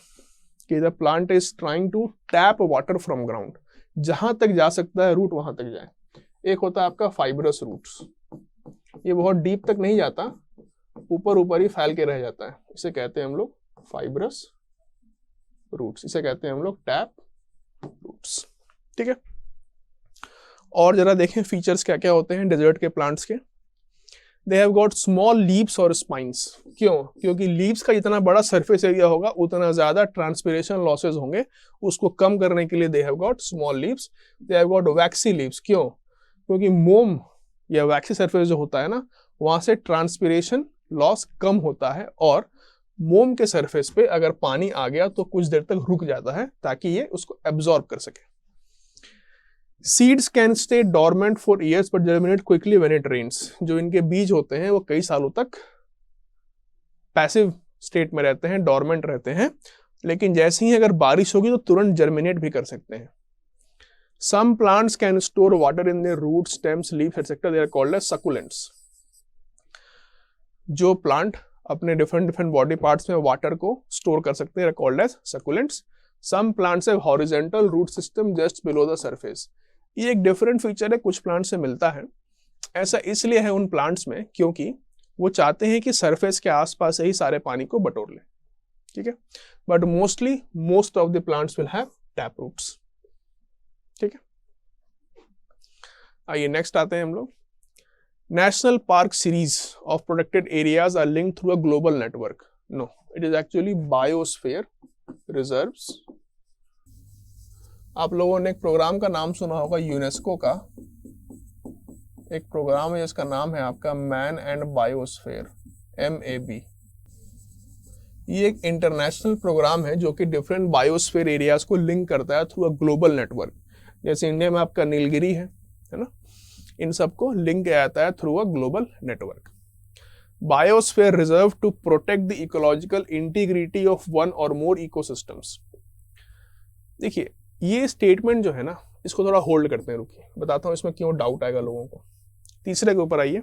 कि the plant is trying to tap water from ground, जहां तक जा सकता है रूट वहां तक जाए। एक होता है आपका फाइब्रस रूट्स, ये बहुत डीप तक नहीं जाता, ऊपर ऊपर ही फैल के रह जाता है, इसे कहते हैं हम लोग फाइब्रस रूट्स, इसे कहते हैं हम लोग टैप रूट्स। ठीक है, और जरा देखें फीचर्स क्या क्या होते हैं डेजर्ट के प्लांट्स के। They have got small leaves और spines। क्यों? क्योंकि लीव्स का जितना बड़ा सरफेस एरिया होगा उतना ज्यादा ट्रांसपिरेशन लॉसेज होंगे, उसको कम करने के लिए they have got small leaves। They have got waxy leaves। क्यों? क्योंकि मोम या वैक्सी सरफेस जो होता है ना, वहां से ट्रांसपिरेशन लॉस कम होता है, और मोम के सरफेस पे अगर पानी आ गया तो कुछ देर तक रुक जाता है ताकि ये उसको एब्जॉर्ब कर सके। Seeds can stay dormant for years but germinate quickly when it rains। जो इनके बीज होते हैं वो कई सालों तक पैसिव स्टेट में रहते हैं, डॉर्मेंट रहते हैं, लेकिन जैसे ही अगर बारिश होगी तो तुरंत जर्मिनेट भी कर सकते हैं। Some plants can store water in their roots, stems, leaves, etc. They are called as succulents। जो प्लांट अपने डिफरेंट बॉडी पार्ट्स में वाटर को स्टोर कर सकते हैं, called as succulents। Some plants have horizontal root system just below the surface। ये एक different feature है, कुछ प्लांट से मिलता है। ऐसा इसलिए है उन प्लांट्स में क्योंकि वो चाहते हैं कि सरफेस के आसपास से ही सारे पानी को बटोर ले। ठीक है, but most of the plants will have tap roots. ठीक है, आइए नेक्स्ट आते हैं हम लोग। National park series of protected areas are linked through a global network. No, it is actually biosphere reserves. आप लोगों ने एक प्रोग्राम का नाम सुना होगा यूनेस्को का, एक प्रोग्राम है जिसका नाम है आपका मैन एंड बायोस्फीयर, MAB। ये एक इंटरनेशनल प्रोग्राम है जो कि डिफरेंट बायोस्फीयर एरियाज को लिंक करता है थ्रू अ ग्लोबल नेटवर्क। जैसे इंडिया में आपका नीलगिरी है ना, इन सबको लिंक किया जाता है through a global network. Biosphere reserve to protect the ecological integrity of one और मोर इकोसिस्टम्स। देखिए ये स्टेटमेंट जो है ना, इसको थोड़ा होल्ड करते हैं, रुकिए बताता हूँ इसमें क्यों डाउट आएगा लोगों को। तीसरे के ऊपर आइए।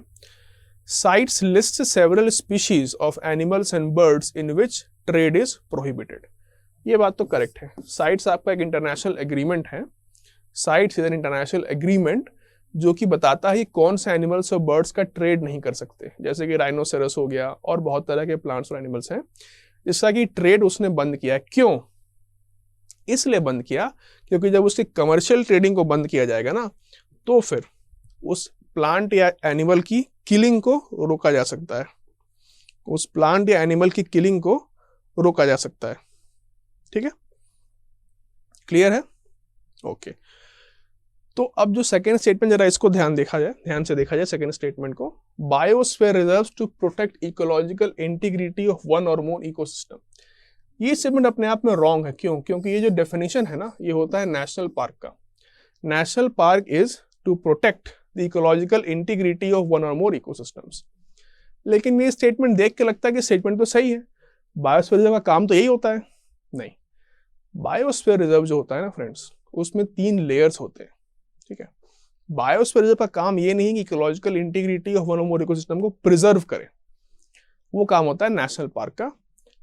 Sites list several species of animals and birds in which trade is prohibited. ये बात तो करेक्ट है। साइट्स आपका एक इंटरनेशनल एग्रीमेंट है। Sites is an international agreement जो कि बताता है कौन से एनिमल्स और बर्ड्स का ट्रेड नहीं कर सकते, जैसे कि राइनोसेरस हो गया और बहुत तरह के प्लांट्स और एनिमल्स हैं जिसका कि ट्रेड उसने बंद किया है। क्यों? इसलिए बंद किया क्योंकि जब उसकी कमर्शियल ट्रेडिंग को बंद किया जाएगा ना, तो फिर उस प्लांट या एनिमल की किलिंग को रोका जा सकता है। उस प्लांट या एनिमल की किलिंग को रोका जा सकता है। ठीक है, क्लियर है? ओके। तो अब जो सेकेंड स्टेटमेंट, जरा इसको ध्यान से देखा जाए सेकेंड स्टेटमेंट को। Biosphere reserves to protect ecological integrity of one और मोर इकोसिस्टम। ये स्टेटमेंट अपने आप में रॉन्ग है। क्यों? क्योंकि ये जो डेफिनेशन है ना, ये होता है नेशनल पार्क का। National park is to protect the ecological integrity of one और मोर इकोसिस्टम्स। लेकिन ये स्टेटमेंट देख के लगता है कि स्टेटमेंट तो सही है, बायोस्फीयर रिजर्व का काम तो यही होता है। नहीं, बायोस्फीयर रिजर्व जो होता है ना फ्रेंड्स, उसमें 3 लेयर्स होते हैं। ठीक है, बायोस्फीयर रिजर्व का काम ये नहीं कि इकोलॉजिकल इंटीग्रिटी ऑफ वन और मोर इकोसिस्टम को प्रिजर्व करे, वो काम होता है नेशनल पार्क का।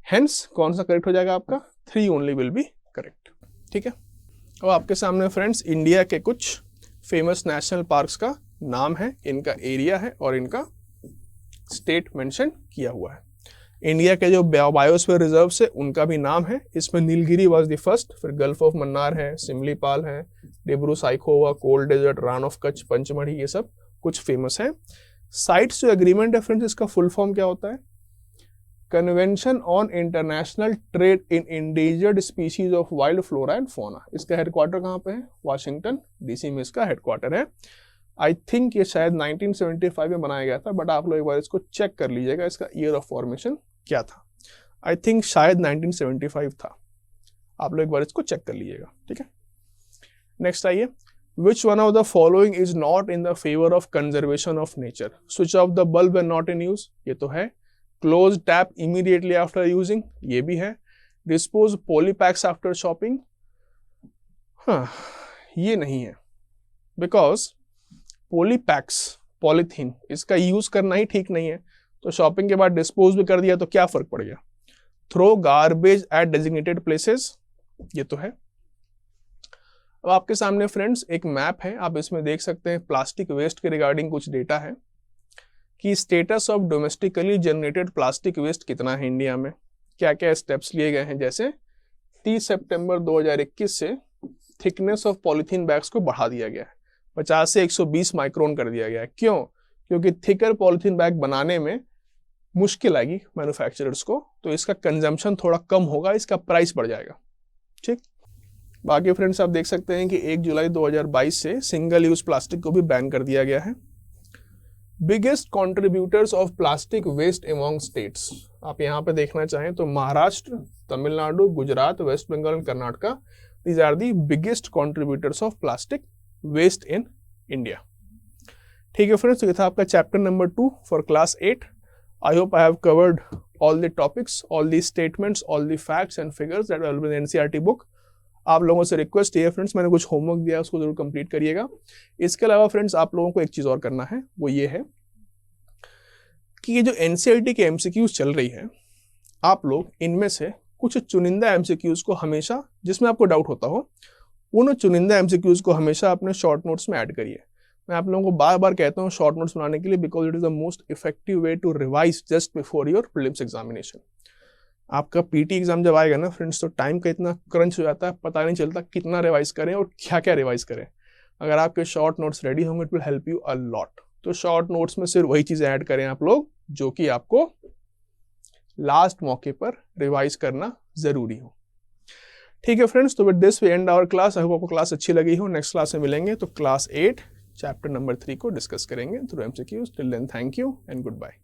हेंस कौन सा करेक्ट हो जाएगा आपका? 3 ओनली विल बी करेक्ट। ठीक है, अब आपके सामने फ्रेंड्स इंडिया के कुछ फेमस नेशनल पार्क्स का नाम है, इनका एरिया है और इनका स्टेट मेंशन किया हुआ है। इंडिया के जो बायोस्फीयर रिजर्व है उनका भी नाम है। इसमें नीलगिरी वाज द फर्स्ट, फिर गल्फ ऑफ मन्नार है, सिमलीपाल है, Dibru Saikhowa, cold desert, Rann of Kutch, Pachmarhi, ये सब कुछ फेमस है। साइट्स जो एग्रीमेंट है फ्रेंड्स, इसका फुल फॉर्म क्या होता है? Convention on international trade in endangered species of wild flora and fauna. इसका हेडक्वार्टर कहाँ पे है? वाशिंगटन DC में इसका हेडक्वार्टर है। आई थिंक ये शायद 1975 में बनाया गया था, बट आप लोग एक बार इसको चेक कर लीजिएगा इसका ईयर ऑफ फॉर्मेशन क्या था। आई थिंक शायद 1975 था, आप लोग एक बार इसको चेक कर लीजिएगा। ठीक है, नेक्स्ट आइए। Which one of the following is not in the favor of conservation of nature? Switch off the bulb when not in use, ये तो है। Close tap immediately after using, ये भी है। Dispose polypacks after shopping, हाँ ये नहीं है, because polypacks पॉलीथीन इसका यूज करना ही ठीक नहीं है, तो शॉपिंग के बाद डिस्पोज भी कर दिया तो क्या फर्क पड़ गया। Throw garbage at designated places, ये तो है। अब आपके सामने फ्रेंड्स एक मैप है, आप इसमें देख सकते हैं प्लास्टिक वेस्ट के रिगार्डिंग कुछ डेटा है कि status of domestically generated plastic waste कितना है इंडिया में, क्या क्या स्टेप्स लिए गए हैं। जैसे 30 सितंबर 2021 से थिकनेस ऑफ पॉलीथीन बैग्स को बढ़ा दिया गया है, 50 से 120 माइक्रोन कर दिया गया है। क्यों? क्योंकि थिकर पॉलीथीन बैग बनाने में मुश्किल आएगी मैन्युफैक्चरर्स को, तो इसका कंजम्पशन थोड़ा कम होगा, इसका प्राइस बढ़ जाएगा। ठीक, बाकी फ्रेंड्स आप देख सकते हैं कि 1 जुलाई 2022 से सिंगल यूज प्लास्टिक को भी बैन कर दिया गया है। Biggest contributors of plastic waste among states, आप यहाँ पे देखना चाहें तो Maharashtra, Tamil Nadu, Gujarat, West Bengal and Karnataka, these are the biggest contributors of plastic waste in India. ठीक है फ्रेंड्स, तो ये था आपका chapter number 2 for class 8। I hope I have covered all the topics, all the statements, all the facts and figures that are available in NCERT book. आप लोगों से request ये है फ्रेंड्स, मैंने कुछ होमवर्क दिया है उसको जरूर कंप्लीट करिएगा। इसके अलावा फ्रेंड्स आप लोगों को एक चीज और करना है, वो ये है कि ये जो NCERT के MCQs चल रही है, आप लोग इनमें से कुछ चुनिंदा MCQs को हमेशा, जिसमें आपको डाउट होता हो, उन चुनिंदा MCQs को हमेशा अपने शॉर्ट नोट्स में ऐड करिए। मैं आप लोगों को बार बार कहता हूँ शॉर्ट नोट्स बनाने के लिए, because it is the most effective way to revise just before your prelims examination. आपका PT एग्जाम जब आएगा ना फ्रेंड्स, तो टाइम का इतना क्रंच हो जाता है, पता नहीं चलता कितना रिवाइज करें और क्या क्या रिवाइज करें। अगर आपके शॉर्ट नोट्स रेडी होंगे, it will help you a lot. तो शॉर्ट नोट्स में सिर्फ वही चीजें ऐड करें आप लोग जो कि आपको लास्ट मौके पर रिवाइज करना जरूरी हो। ठीक है फ्रेंड्स, तो with this we end our class. I hope आपको क्लास अच्छी लगी हो। नेक्स्ट क्लास में मिलेंगे, तो क्लास 8 चैप्टर नंबर 3 को डिस्कस करेंगे through MCQs। Till then thank you and good bye.